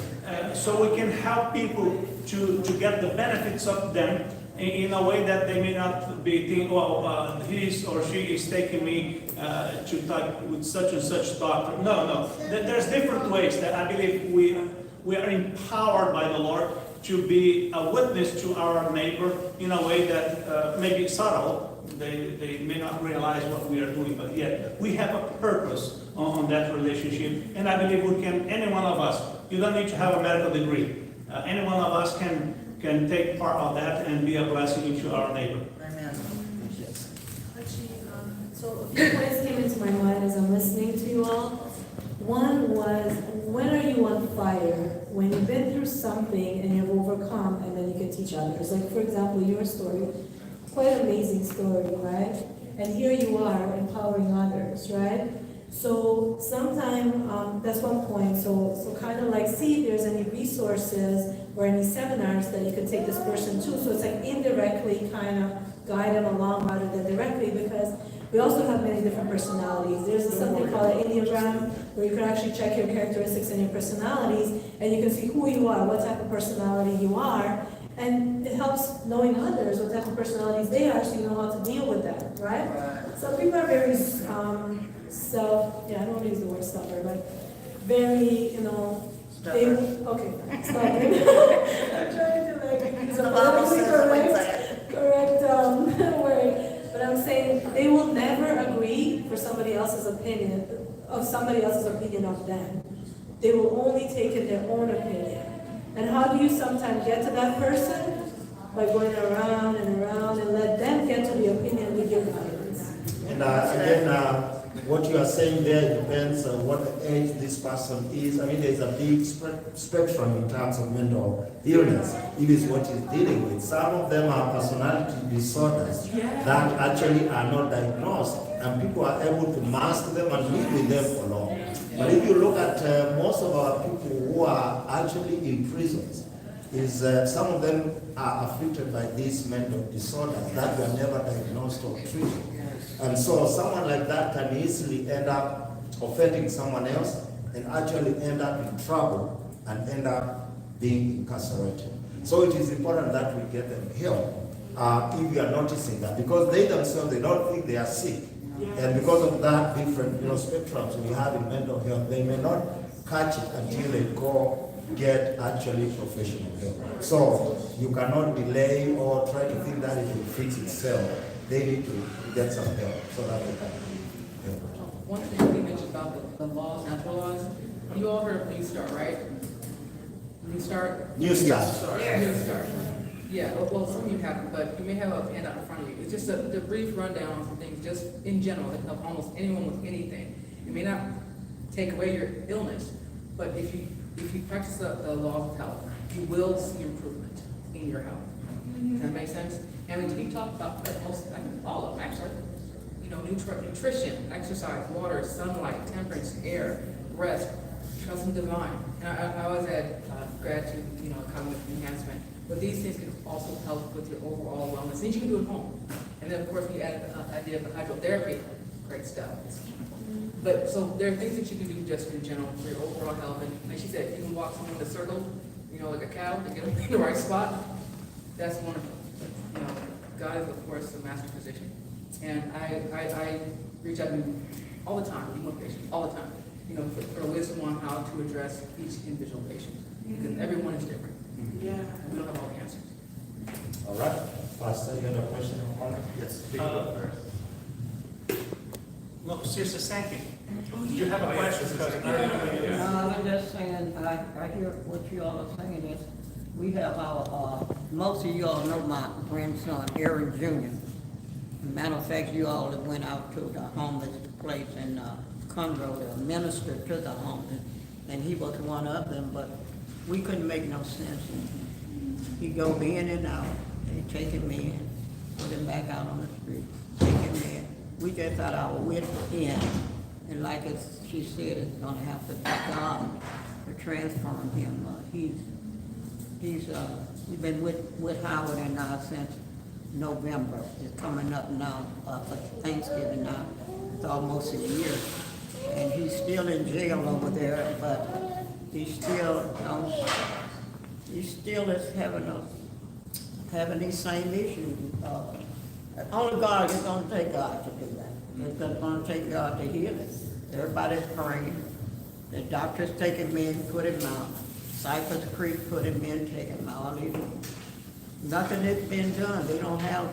Speaker 11: so we can help people to get the benefits of them in a way that they may not be thinking, well, he or she is taking me to talk with such and such doctor. No. There's different ways that I believe we are empowered by the Lord to be a witness to our neighbor in a way that may be subtle. They may not realize what we are doing, but yet we have a purpose on that relationship. And I believe we can, any one of us, you don't need to have a medical degree. Any one of us can take part of that and be a blessing to our neighbor.
Speaker 10: Amen.
Speaker 4: Actually, so a few points came into my mind as I'm listening to you all. One was, when are you on fire? When you've been through something and you've overcome, and then you can teach others. Like, for example, your story, quite an amazing story, right? And here you are empowering others, right? So sometime, that's one point. So kind of like, see if there's any resources or any seminars that you could take this person to. So it's like indirectly kind of guide them along rather than directly, because we also have many different personalities. There's something called an Enneagram, where you can actually check your characteristics and your personalities, and you can see who you are, what type of personality you are, and it helps knowing others, what type of personalities they are, so you know how to deal with them, right? Some people are very I don't want to use the word stubborn, but very, you know, stubborn. I'm trying to use a politically correct word. But I'm saying they will never agree for somebody else's opinion of them. They will only take in their own opinion. And how do you sometimes get to that person? By going around and around and let them get to the opinion with your guidance.
Speaker 1: And again, what you are saying there depends on what age this person is. I mean, there's a big spectrum in terms of mental illness. It is what he's dealing with. Some of them are personality disorders that actually are not diagnosed, and people are able to mask them and live with them for long. But if you look at most of our people who are actually in prisons, some of them are afflicted by these mental disorders that were never diagnosed or treated. And so someone like that can easily end up offending someone else and actually end up in trouble and end up being incarcerated. So it is important that we get them help if you are noticing that, because they themselves, they don't think they are sick. And because of that different spectrums we have in mental health, they may not catch it until they go get actually professional help. So you cannot delay or try to think that it will fix itself. They need to get some help so that they can help.
Speaker 3: One thing you mentioned about the laws, natural laws, you all heard of New Start, right? New Start?
Speaker 1: New Start.
Speaker 3: New Start. Yeah, well, some of you haven't, but you may have a handout in front of you. It's just a brief rundown on some things, just in general, that help almost anyone with anything. It may not take away your illness, but if you if you practice the law of health, you will see improvement in your health. Does that make sense? And when you talk about most, I think all of them actually, you know, nutrition, exercise, water, sunlight, temperance, air, rest, trust in divine. And I was at gratitude, you know, cognitive enhancement. But these things can also help with your overall wellness. Things you can do at home. And then, of course, we add the idea of the hydrotherapy. Great stuff. But so there are things that you can do just in general for your overall health. And like she said, you can walk someone in a circle, you know, like a cow to get them in the right spot. That's wonderful. You know, God is, of course, the master physician. And I reach out to him all the time, more patients, all the time, you know, for wisdom on how to address each individual patient. Because everyone is different.
Speaker 2: Yeah.
Speaker 3: We don't have all the answers.
Speaker 1: All right, Pastor, you got a question on that?
Speaker 11: Yes. No, Sister Sankey, you have a question? Because I don't know.
Speaker 2: I'm just saying, I hear what you all are saying is, we have our, most of you all know my grandson, Aaron Jr. Matter of fact, you all that went out to the homeless place in Conroe to minister to the homeless, and he was one of them, but we couldn't make no sense. He go in and out, they take him in, put him back out on the street, take him in. We just thought our wit in, and like she said, it's gonna have to be God to transform him. He's been with Howard and I since November. It's coming up now for Thanksgiving now. It's almost a year, and he's still in jail over there, but he still is having these same issues. Only God is gonna take God to do that. It's gonna take God to heal it. Everybody's praying. The doctors take him in, put him out. Cypress Creek put him in, take him out. Nothing has been done. They don't have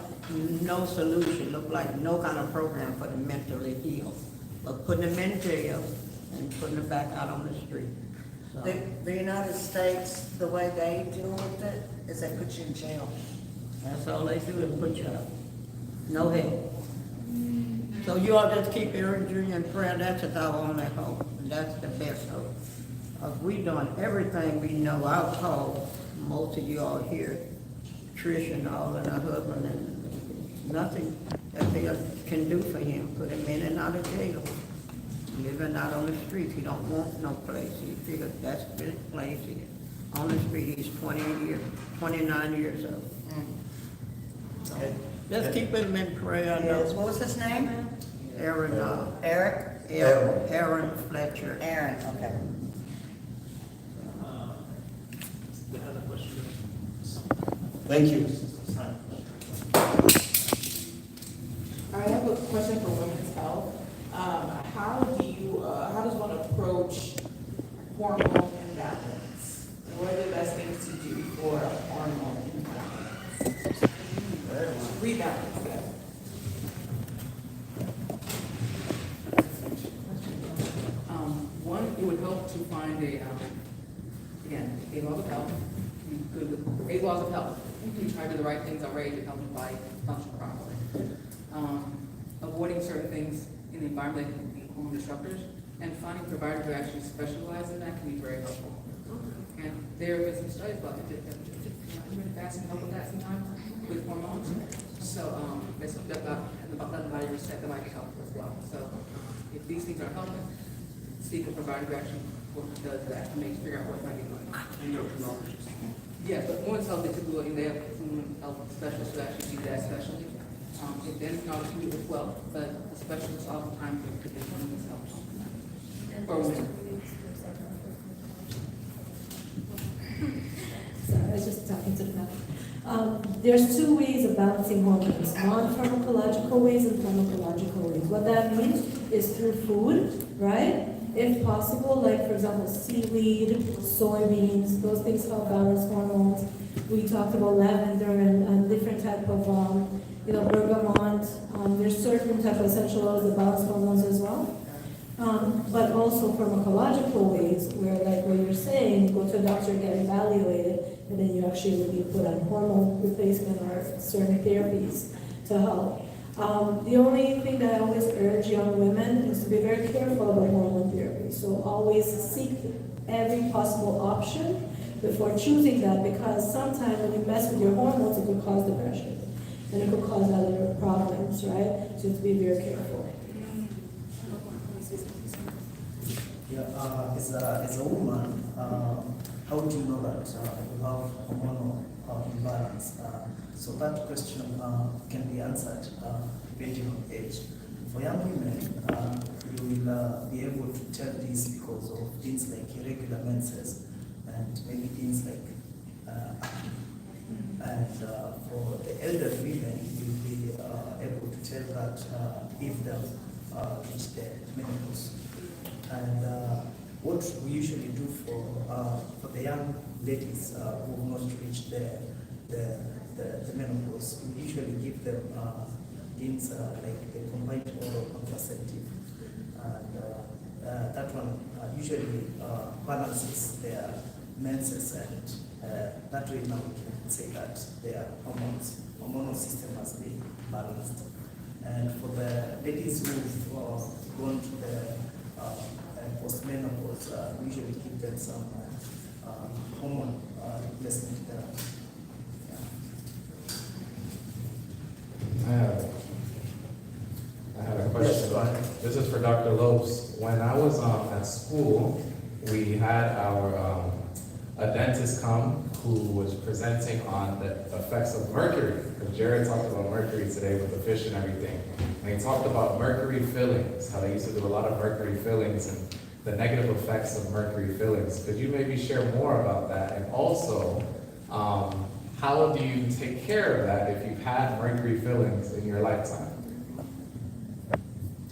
Speaker 2: no solution. Look like no kind of program for the mentally ill. But putting them in jail and putting them back out on the street. So,
Speaker 10: The United States, the way they deal with it is they put you in jail.
Speaker 2: that's all they do is put you up. No help. So you all just keep Aaron Jr. in prayer. That's our only hope. That's the best hope. We done everything we know. I've called most of you all here, Trish and all, and her husband, and nothing that they can do for him. Put him in and out of jail, living out on the street. He don't want no place. He figures that's his place. He's on the street. He's 29 years old. So, just keep him in prayer.
Speaker 10: Yes, what was his name?
Speaker 2: Aaron,
Speaker 10: Eric?
Speaker 2: Aaron Fletcher.
Speaker 10: Aaron, okay.
Speaker 11: You have a question?
Speaker 1: Thank you.
Speaker 3: I have a question for women's health. How does one approach hormone imbalance? What are the best things to do for a hormone imbalance? Rebalance that. One, it would help to find again, 8 laws of health. Be good with 8 laws of health. You try to do the right things already to help your body function properly. Avoiding certain things in the environment that can be hormone disruptors, and finding providers who actually specialize in that can be very helpful. And there have been some studies about intermittent fasting help with that sometimes with hormones. So it's about letting the body reset, that might be helpful as well. So if these things are helping, seek a provider who actually does that to figure out what might be going on.
Speaker 11: Endocrinologist.
Speaker 3: Yeah, but women's health, they have women's health specialists who actually do that specialty. If there's knowledge to do it as well, but the specialists oftentimes will get women's health. Or women.
Speaker 4: Sorry, I was just talking to the back. There's 2 ways of balancing hormones, non-pharmacological ways and pharmacological ways. What that means is through food, right? If possible, like for example, seaweed, soybeans, those things help balance hormones. We talked about lavender and different type of, bergamot. There's certain type of essential oils that balance hormones as well. But also pharmacological ways where, like what you're saying, you go to a doctor, get evaluated, and then you actually will be put on hormone replacement or certain therapies to help. The only thing that I always urge young women is to be very careful about hormone therapy. So always seek every possible before choosing that, because sometimes when you mess with your hormones, it could cause depression, and it could cause other problems, right? So you have to be very careful.
Speaker 9: Yeah, as a woman, how do you know that you have hormonal imbalance? So that question can be answered depending on age. For young women, you will be able to tell this because of things like irregular menses and maybe things like acne. And for the elderly women, you'll be able to tell that if they've reached their menopause. And what we usually do for the young ladies who have not reached the menopause, we usually give them things like the combined oral contraceptive, and that one usually balances their menses, and that way now we can say that their hormonal system has been balanced. And for the ladies who've gone to the post-menopause, we usually give them some hormone replacement therapy.
Speaker 7: I have a question. This is for Dr. Lopes. When I was at school, we had our a dentist come who was presenting on the effects of mercury. Because Jared talked about mercury today with the fish and everything. And he talked about mercury fillings, how they used to do a lot of mercury fillings and the negative effects of mercury fillings. Could you maybe share more about that? And also, how do you take care of that if you've had mercury fillings in your lifetime?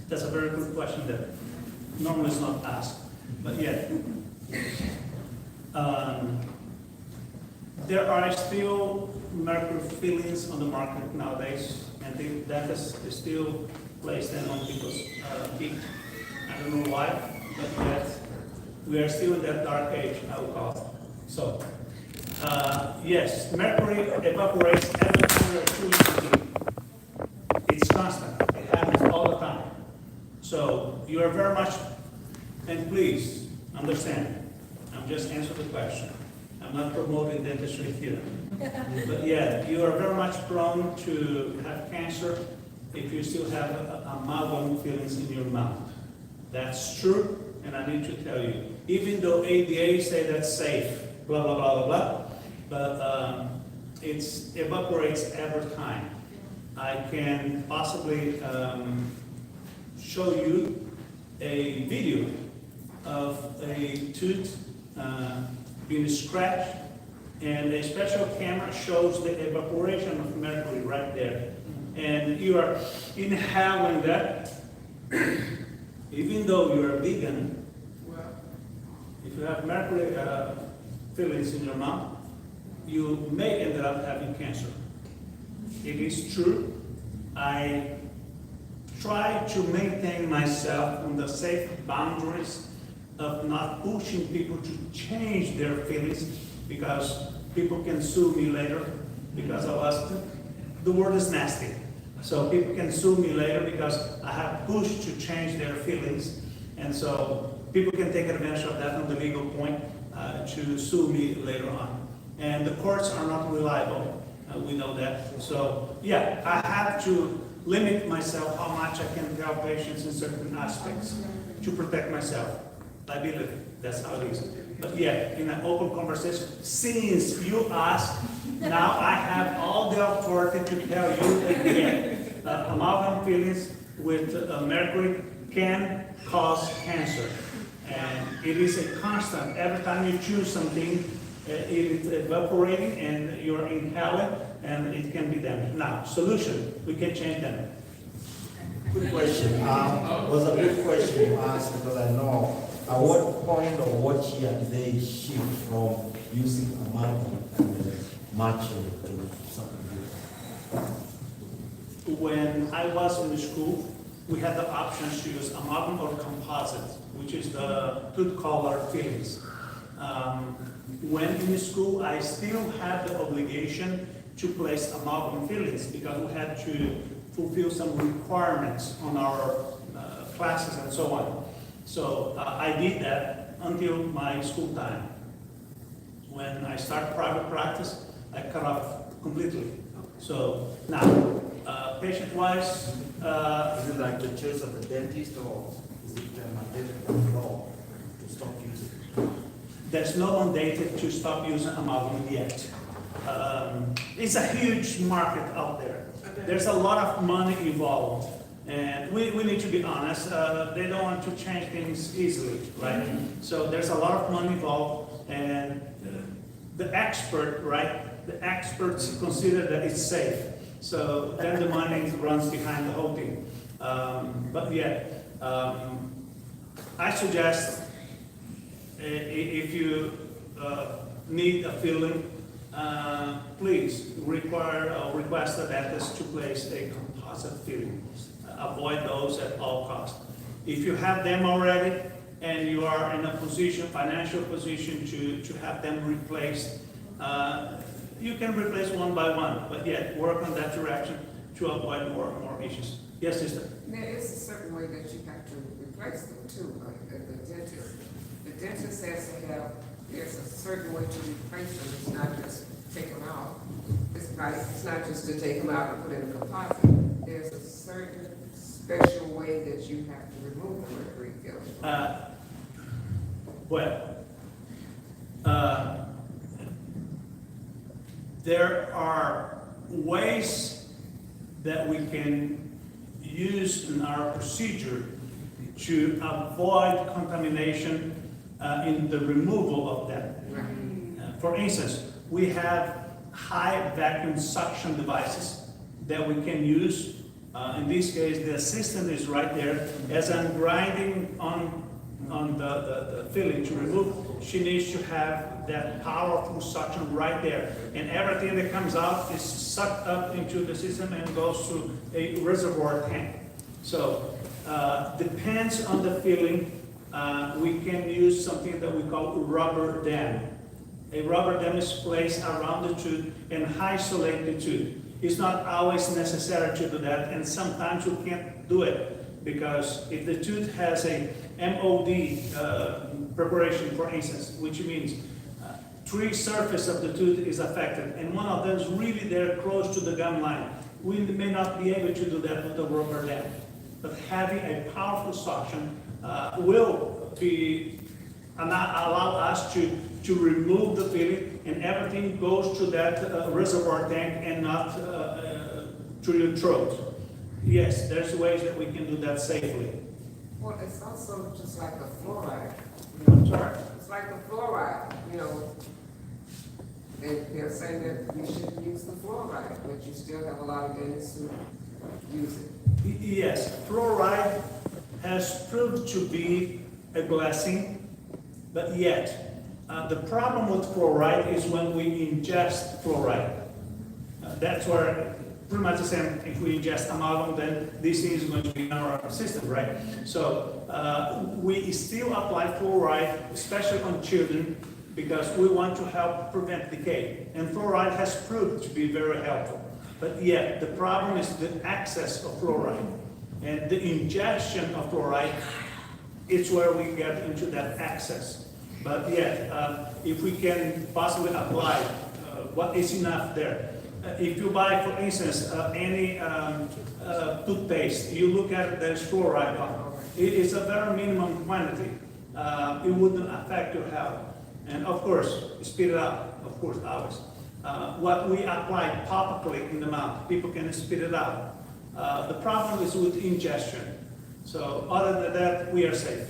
Speaker 11: That's a very good question that normally is not asked, but yet. There are still mercury fillings on the market nowadays, and the dentists still place them on people's teeth. I don't know why, but yet we are still in that dark age, I would call it. So, yes, mercury evaporates every time you're chewing something. It's constant. It happens all the time. So you are very much, and please understand, I'm just answering the question. I'm not promoting dentistry here. But yeah, you are very much prone to have cancer if you still have amalgam fillings in your mouth. That's true, and I need to tell you, even though ADA say that's safe, blah, blah, blah, blah, blah, but it evaporates every time. I can possibly show you a video of a tooth being scratched, and a special camera shows the evaporation of mercury right there. And you are inhaling that, even though you're a vegan, if you have mercury fillings in your mouth, you may end up having cancer. It is true. I try to maintain myself on the safe boundaries of not pushing people to change their feelings, because people can sue me later because I was, the word is nasty. So people can sue me later because I have pushed to change their feelings. And so people can take advantage of that from the legal point to sue me later on. And the courts are not reliable. We know that. So yeah, I have to limit myself how much I can tell patients in certain aspects to protect myself. Liability, that's how it is. But yeah, in an open conversation, since you asked, now I have all the authority to tell you again that amalgam fillings with mercury can cause cancer. And it is a constant. Every time you chew something, it is evaporating and you're inhaling, and it can be damaged. Now, solution, we can change them.
Speaker 1: Good question. Was a good question you asked, because I know at what point or what year did they shift from using amalgam and matching to something different?
Speaker 11: When I was in school, we had the options to use amalgam or composite, which is the tooth color fillings. When in school, I still had the obligation to place amalgam fillings because we had to fulfill some requirements on our classes and so on. So I did that until my school time. When I start private practice, I cut off completely. So now, patient-wise,
Speaker 1: Is it like the choice of the dentist, or is it mandated law to stop using it?
Speaker 11: there's no mandated to stop using amalgam yet. It's a huge market out there. There's a lot of money involved, and we need to be honest, they don't want to change things easily, right? So there's a lot of money involved, and the expert, right, the experts consider that it's safe. So then the money runs behind the whole thing. But yeah, I suggest if you need a filling, please request the dentist to place a composite filling. Avoid those at all costs. If you have them already and you are in a position, financial position to have them replaced, you can replace one by one, but yet work on that direction to avoid more issues. Yes, sister?
Speaker 13: There is a certain way that you have to replace them too, like the dentist. The dentist has to have, there's a certain way to replace them, it's not just take them out. It's not just to take them out and put in a composite. There's a certain special way that you have to remove the mercury filling.
Speaker 11: There are ways that we can use in our procedure to avoid contamination in the removal of them. For instance, we have high vacuum suction devices that we can use. In this case, the assistant is right there. As I'm grinding on the filling to remove, she needs to have that powerful suction right there. And everything that comes out is sucked up into the system and goes to a reservoir tank. So, depends on the filling, we can use something that we call rubber dam. A rubber dam is placed around the tooth and isolate the tooth. It's not always necessary to do that, and sometimes we can't do it because if the tooth has a MOD preparation, for instance, which means 3 surfaces of the tooth is affected, and one of them is really there close to the gum line, we may not be able to do that with the rubber dam. But having a powerful suction will be allow us to remove the filling, and everything goes to that reservoir tank and not to your throat. Yes, there's ways that we can do that safely.
Speaker 13: Well, it's also just like a fluoride.
Speaker 11: I'm sorry?
Speaker 13: It's like a fluoride, you know. They're saying that you shouldn't use the fluoride, but you still have a lot of dentists who use it.
Speaker 11: Yes, fluoride has proved to be a blessing, but yet the problem with fluoride is when we ingest fluoride. That's where pretty much the same. If we ingest amalgam, then this thing is going to be in our system, right? So we still apply fluoride, especially on children, because we want to help prevent decay. And fluoride has proved to be very helpful. But yet, the problem is the excess of fluoride. And the ingestion of fluoride is where we get into that excess. But yet, if we can possibly apply what is enough there. If you buy, for instance, any toothpaste, you look at it, there's fluoride on it. It is a very minimum quantity. It wouldn't affect your health. And of course, spit it out, of course, always. What we apply topically in the mouth, people can spit it out. The problem is with ingestion. So other than that, we are safe.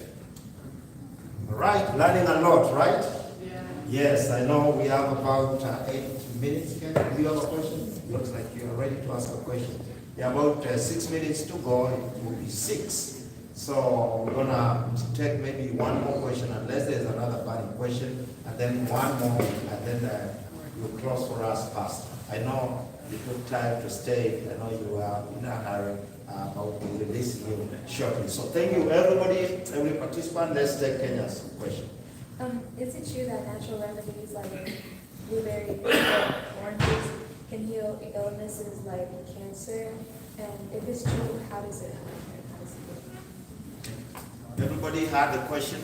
Speaker 1: All right, learning a lot, right? Yeah. Yes, I know we have about 8 minutes. Ken, do you have a question? Looks like you are ready to ask a question. Yeah, about 6 minutes to go. It will be 6. So we're gonna take maybe one more question, unless there's another burning question, and then one more, and then we'll close for us fast. I know you took time to stay. I know you are in a hurry. I'll be releasing you shortly. So thank you, everybody, every participant. Let's take Kenya's question.
Speaker 6: Is it true that natural remedies like blueberry or oranges can heal illnesses like cancer? And if it's true, how does it happen?
Speaker 1: Everybody had a question?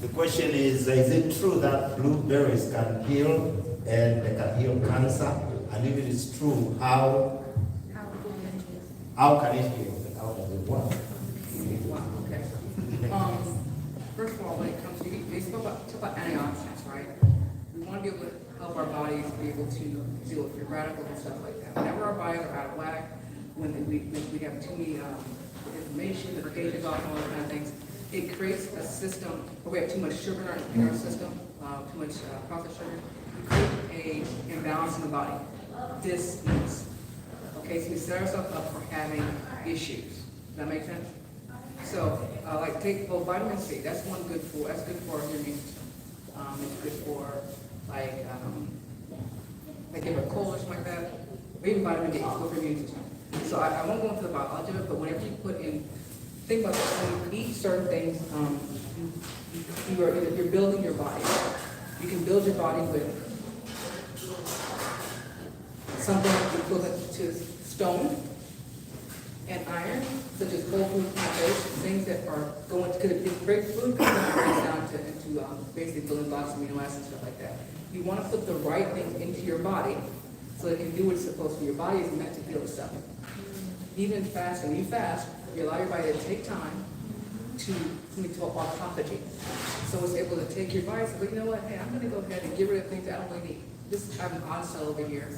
Speaker 1: The question is it true that blueberries can heal and they can heal cancer? And if it is true, how can it heal? How does it work?
Speaker 3: Wow, okay. First of all, when it comes to, they talk about antioxidants, right? We want to be able to help our bodies be able to deal with free radicals and stuff like that. Whenever our bodies are out of whack, when we have too many information, the page is off, all those kind of things, it creates a system, where we have too much sugar in our system, too much processed sugar, we create a imbalance in the body, dis-ease. Okay, so we set ourselves up for having issues. Does that make sense? So, like take vitamin C. That's good for your immune system. It's good for like if you have a cold or something like that. Or even vitamin D. It's good for your immune system. So I won't go into the biology of it, but whenever you put in, think about this, when you eat certain things, you're building your body. You can build your body with something equivalent to stone and iron, such as whole food plant-based, things that are going to, because food breaks down into basically building blocks, amino acids, and stuff like that. You want to put the right things into your body so it can do what it's supposed to. Your body is meant to heal itself. Even fasting, when you fast, you allow your body to take time to autophagy. So it's able to take your body and say, well, you know what, hey, I'm going to go ahead and get rid of things I don't really need. I have an odd cell over here.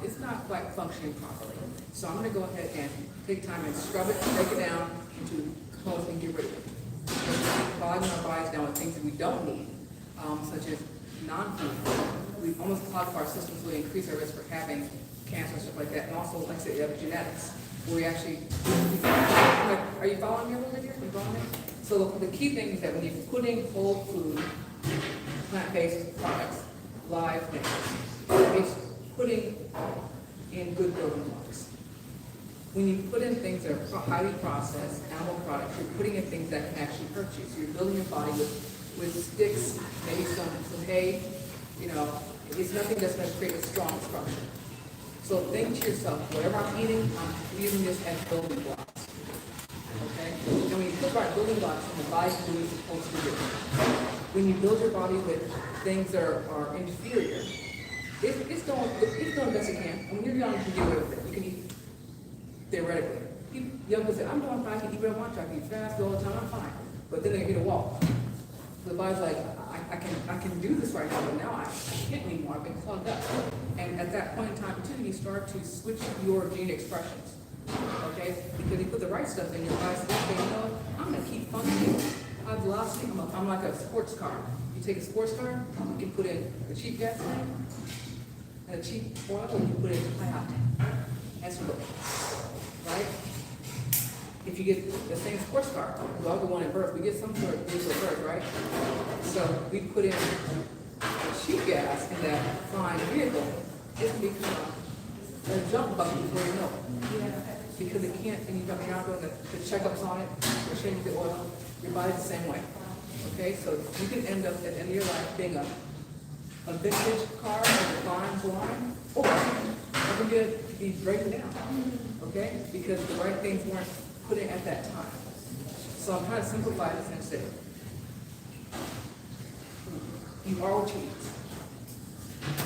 Speaker 3: It's not quite functioning properly. So I'm going to go ahead and take time and scrub it, break it down into components and get rid of it. Bogging our bodies down with things that we don't need, such as non-food. We almost clog our systems, so we increase our risk for having cancer and stuff like that. And also, like I said, you have genetics. Where we actually, are you following me a little bit here? Are you following me? So the key thing is that when you're putting whole food, plant-based products, live things, it's putting in good building blocks. When you put in things that are highly processed, animal products, you're putting in things that can actually hurt you. So you're building your body with sticks, maybe some hay, it's nothing that's going to create a strong structure. So think to yourself, whatever I'm eating, I'm using this as building blocks. Okay? And when you put right building blocks, the body's doing what it's supposed to do. When you build your body with things that are inferior, it's doing the best it can. And when you're young, you can do everything. You can eat theoretically. Young people say, I'm doing fine, I can eat what I want to, I can eat fast all the time, I'm fine. But then they get a walk. The body's like, I can do this right now, but now I can't anymore, I've been clogged up. And at that point in time too, you start to switch your gene expressions. Okay? Because you put the right stuff in your body, so okay, I'm gonna keep functioning. High velocity, I'm like a sports car. You take a sports car, you can put in a cheap gasoline and a cheap oil, and you put in high octane. That's what, right? If you get the same sports car, we all get one at birth, we get some sort of diesel at birth, right? So we put in cheap gas in that fine vehicle, it can become a jump bucket before you know it. Because it can't, and you're not doing the checkups on it, or changing the oil, your body's the same way. Okay, so you can end up at the end of your life being a vintage car with a fine blind, or you can be breaking down. Okay, because the right things weren't put in at that time. So I'm trying to simplify this and say, you are what you eat.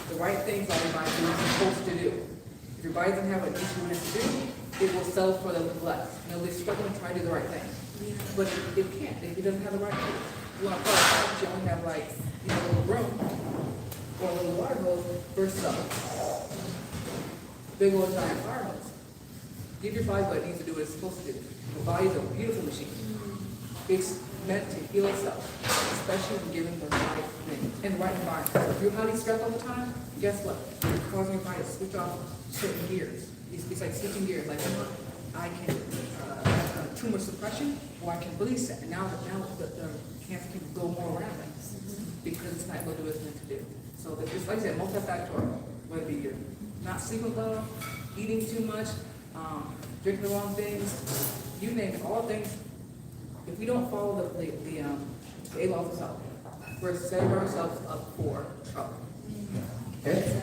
Speaker 3: The right things are your body is supposed to do. If your body doesn't have what it needs to do, it will settle for the less. And it'll be struggling to try to do the right thing. But it can't, if it doesn't have the right thing. You want to probably you only have like, a little room or a little water hose versus a big old giant fire hose. Give your body what it needs to do what it's supposed to do. The body is a beautiful machine. It's meant to heal itself, especially when given the right thing and the right environment. So if you're highly stressed all the time, guess what? You're causing your body to switch off certain gears. It's like switching gears. Like I can tumor suppression, or I can release it. And now the cancer can go more around it because it's not able to do what it's meant to do. So it's like I said, multifactorial. Whether you're not sleeping well, eating too much, drinking the wrong things, you name it, all things. If we don't follow the 8 laws of health, we're setting ourselves up for trouble.
Speaker 1: Okay?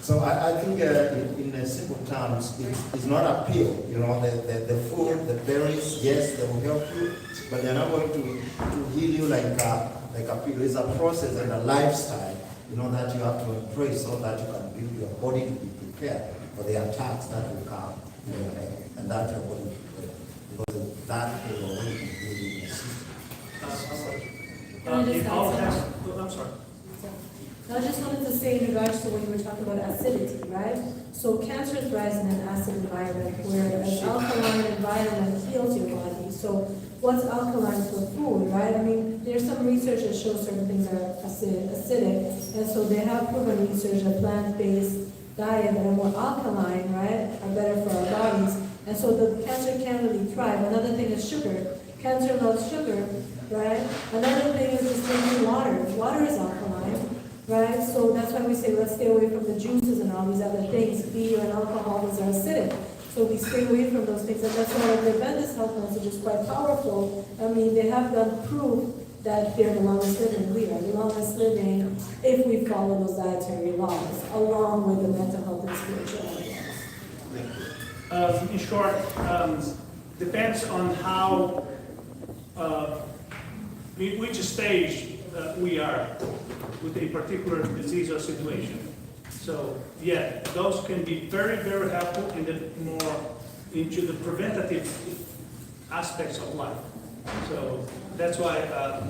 Speaker 1: So I think in simple terms, it's not a pill, you know, the food, the berries, yes, they will help you, but they're not going to heal you like a pill. It's a process and a lifestyle, you know, that you have to embrace so that you can build your body to be prepared for the attacks that will come, you know, and that your body will be prepared. Because that will already be building your system.
Speaker 11: It all has, I'm sorry.
Speaker 4: I just wanted to say in regards to when you were talking about acidity, right? So cancer thrives in an acid environment, whereas alkaline environment heals your body. So what's alkaline for food, right? I mean, there's some research that shows certain things are acidic, and so they have proven research that plant-based diet that are more alkaline, right, are better for our bodies. And so the cancer can't really thrive. Another thing is sugar. Cancer loves sugar, right? Another thing is just drinking water. Water is alkaline. Right, so that's why we say let's stay away from the juices and all these other things. Beer and alcohol are acidic, so we stay away from those things. And that's why the Adventist health message is quite powerful. I mean, they have done proof that they're the longest living. We are the longest living if we follow those dietary laws, along with the mental health and spirituality laws.
Speaker 11: In short, depends on how, which stage we are with a particular disease or situation. So, yeah, those can be very, very helpful in the more into the preventative aspects of life. So that's why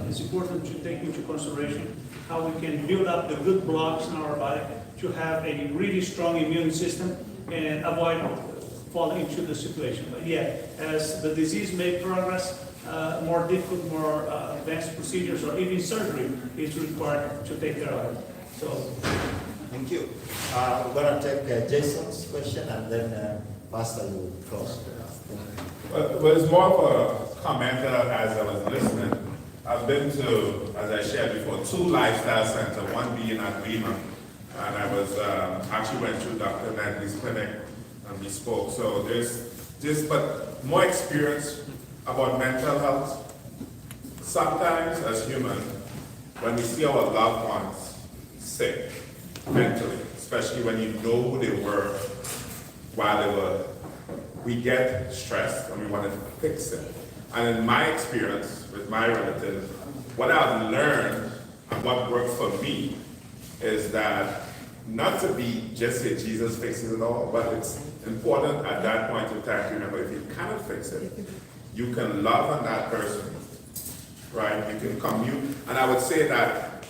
Speaker 11: it's important to take into consideration how we can build up the good blocks in our body to have a really strong immune system and avoid falling into the situation. But yeah, as the disease may progress, more difficult, more advanced procedures or even surgery is required to take care of it. So,
Speaker 1: thank you. We're going to take Jason's question and then Pastor will close.
Speaker 14: Well, it's more of a comment as I was listening. I've been to, as I shared before, 2 lifestyle centers, one being at Lima, and I was actually went to Dr. Nedley's clinic and we spoke. So there's this, but more experience about mental health. Sometimes as humans, when we see our loved ones sick mentally, especially when you know who they were while they were, we get stressed and we want to fix it. And in my experience with my relatives, what I've learned and what works for me is that not to be just say Jesus fixes it all, but it's important at that point in time to remember if you cannot fix it, you can love on that person, right? You can commune. And I would say that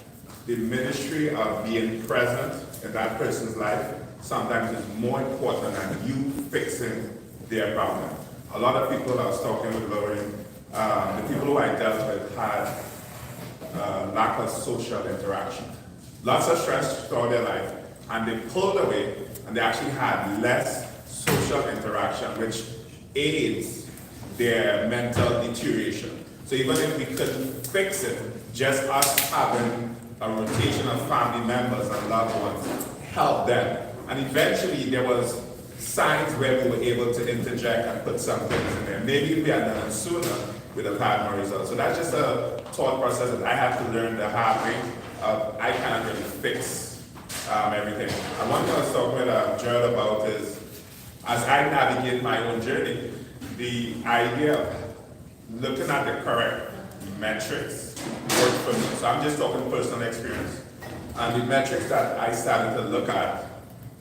Speaker 14: the ministry of being present in that person's life sometimes is more important than you fixing their problem. A lot of people, I was talking with Lauren, the people who I dealt with had lack of social interaction. Lots of stress throughout their life, and they pulled away, and they actually had less social interaction, which aids their mental deterioration. So even if we couldn't fix it, just us having a rotation of family members and loved ones helped them. And eventually there was signs where we were able to interject and put some things in there. Maybe if we had done it sooner, we'd have had more results. So that's just a thought process that I had to learn the hard way. I can't really fix everything. And one thing I was talking with Gerald about is, as I navigate my own journey, the idea of looking at the correct metrics worked for me. So I'm just talking personal experience. And the metrics that I started to look at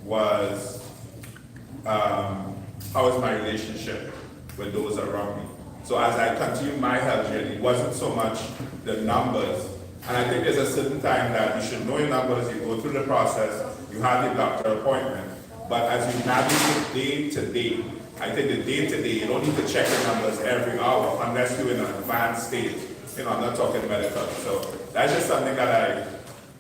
Speaker 14: was how is my relationship with those around me. So as I continued my health journey, it wasn't so much the numbers. And I think there's a certain time that you should know your numbers, you go through the process, you have the doctor appointment. But as you navigate day to day, I think the day to day, you don't need to check your numbers every hour unless you're in an advanced state. You know, I'm not talking medical. So that's just something that I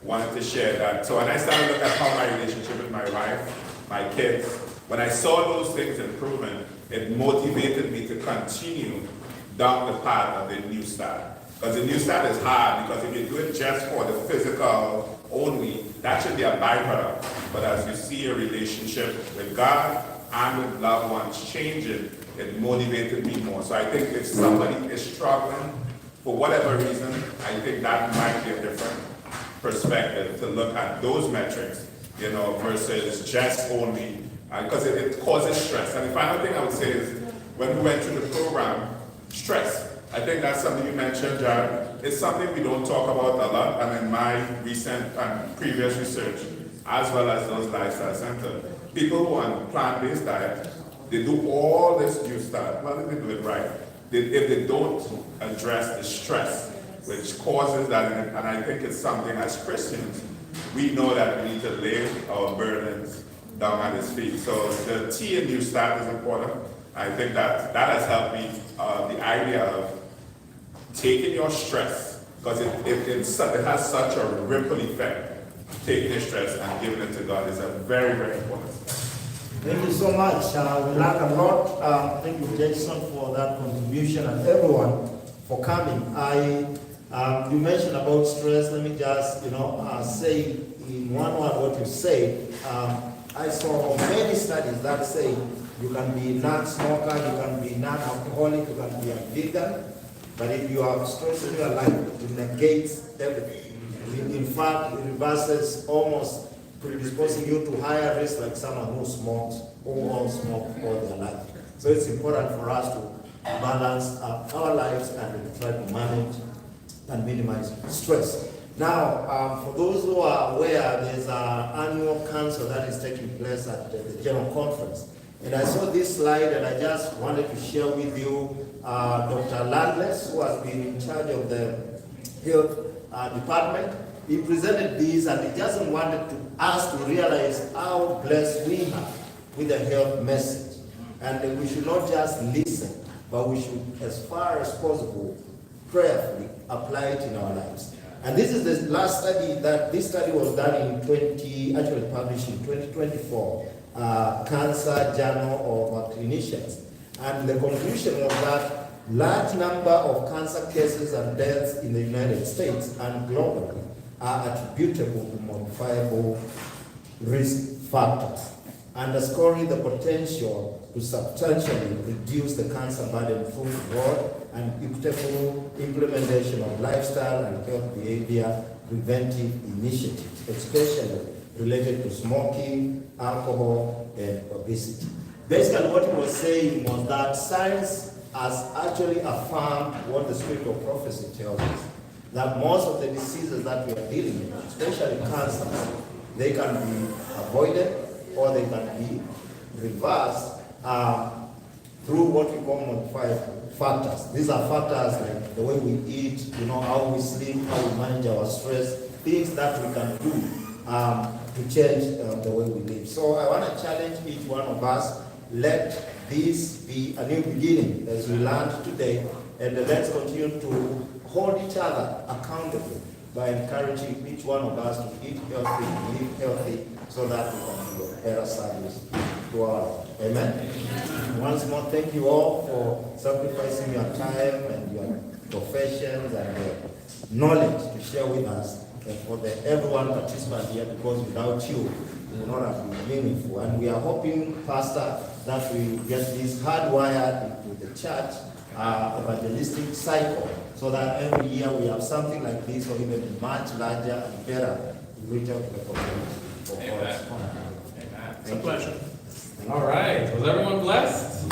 Speaker 14: wanted to share. That. So when I started looking at how my relationship with my wife, my kids, when I saw those things improving, it motivated me to continue down the path of the New Start. Because the New Start is hard, because if you do it just for the physical only, that should be a byproduct. But as you see your relationship with God and with loved ones changing, it motivated me more. So I think if somebody is struggling, for whatever reason, I think that might be a different perspective to look at those metrics you know, versus just only, because it causes stress. And the final thing I would say is, when we went through the program, stress. I think that's something you mentioned, Jared. It's something we don't talk about a lot, and in my recent and previous research, as well as those lifestyle centers, people who are on plant-based diet, they do all this new stuff. Well, they do it right. If they don't address the stress, which causes that, and I think it's something as Christians, we know that we need to lay our burdens down at His feet. So the T in New Start is important. I think that has helped me, the idea of taking your stress, because it has such a ripple effect. Taking your stress and giving it to God is a very, very important.
Speaker 1: Thank you so much. We learned a lot. Thank you, Jason, for that contribution, and everyone for coming. You mentioned about stress. Let me just, say in one word what you said. I saw many studies that say you can be non-smoker, you can be non-alcoholic, you can be a vegan, but if you have stress in your life, it negates everything. In fact, it reverses, almost predisposing you to higher risk, like someone who smokes or won't smoke all their life. So it's important for us to balance our lives and try to manage and minimize stress. Now, for those who are aware, there's an annual council that is taking place at the General Conference. And I saw this slide, and I just wanted to share with you Dr. Landless, who has been in charge of the health department. He presented these, and he just wanted us to realize how blessed we are with the health message. And we should not just listen, but we should, as far as possible, prayerfully apply it in our lives. And this is the last study this study was done in published in 2024, Cancer Journal of Clinicians. And the conclusion was that large number of cancer cases and deaths in the United States and globally are attributable to modifiable risk factors, underscoring the potential to substantially reduce the cancer burden through broad and equitable implementation of lifestyle and health behavior preventive initiatives, especially related to smoking, alcohol, and obesity. Basically, what he was saying was that science has actually affirmed what the spirit of prophecy tells us, that most of the diseases that we are dealing with, especially cancers, they can be avoided or they can be reversed through what we call modified factors. These are factors like the way we eat, how we sleep, how we manage our stress, things that we can do to change the way we live. So I want to challenge each one of us, let this be a new beginning as we learned today, and let's continue to hold each other accountable by encouraging each one of us to eat healthy, live healthy, so that we can be of better service to our Lord. Amen. Once more, thank you all for sacrificing your time and your professions and your knowledge to share with us, and for everyone participant here, because without you, it would not have been meaningful. And we are hoping, Pastor, that we get this hardwired into the church evangelistic cycle, so that every year we have something like this, or even much larger and better, to reach out to the community.
Speaker 7: Amen.
Speaker 11: It's a pleasure.
Speaker 7: All right. Was everyone blessed?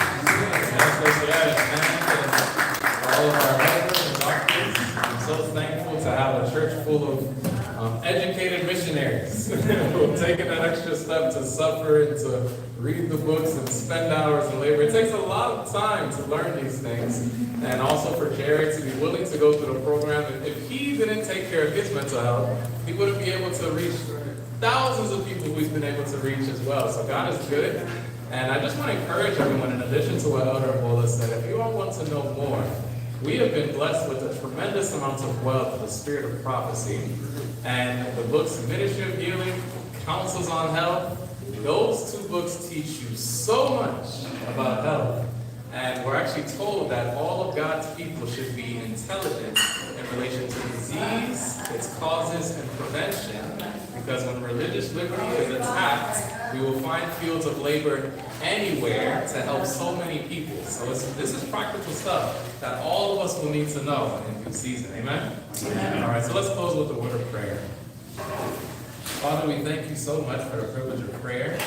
Speaker 7: All of our elders and doctors. I'm so thankful to have a church full of educated missionaries who have taken that extra step to suffer and to read the books and spend hours in labor. It takes a lot of time to learn these things, and also for Jared to be willing to go through the program. If he didn't take care of his mental health, he wouldn't be able to reach thousands of people who he's been able to reach as well. So God is good. And I just want to encourage everyone, in addition to what Elder Ebola said, if you all want to know more, we have been blessed with a tremendous amount of wealth of the spirit of prophecy. And the books, Ministry of Healing, Counsels on Health, those two books teach you so much about health. And we're actually told that all of God's people should be intelligent in relation to disease, its causes, and prevention. Because when religious liberty is attacked, we will find fields of labor anywhere to help so many people. So this is practical stuff that all of us will need to know in due season. Amen? Amen. All right, so let's close with a word of prayer. Father, we thank you so much for the privilege of prayer.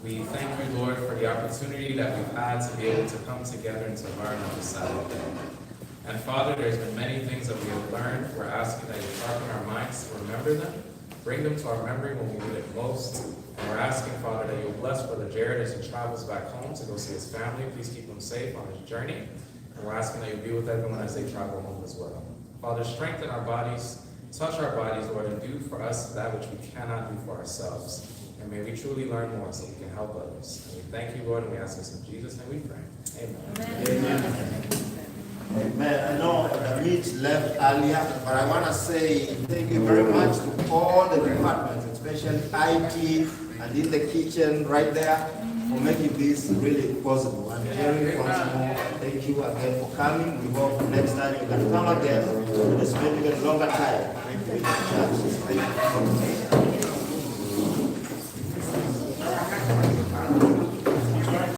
Speaker 7: We thank you, Lord, for the opportunity that we've had to be able to come together and to learn on the Sabbath day. And Father, there's been many things that we have learned. We're asking that you sharpen our minds to remember them, bring them to our memory when we need it most. And we're asking, Father, that you'll bless Brother Jared as he travels back home to go see his family. Please keep him safe on his journey. And we're asking that you'll be with everyone as they travel home as well. Father, strengthen our bodies, touch our bodies, Lord, and do for us that which we cannot do for ourselves. And may we truly learn more so we can help others. And we thank you, Lord, and we ask this in Jesus' name we pray. Amen.
Speaker 1: Amen. Amen. I know the meet left earlier, but I want to say thank you very much to all the departments, especially IT and in the kitchen right there, for making this really possible. And Jerry, once more, thank you again for coming. We hope next time you can come again and spend even longer time. Thank you.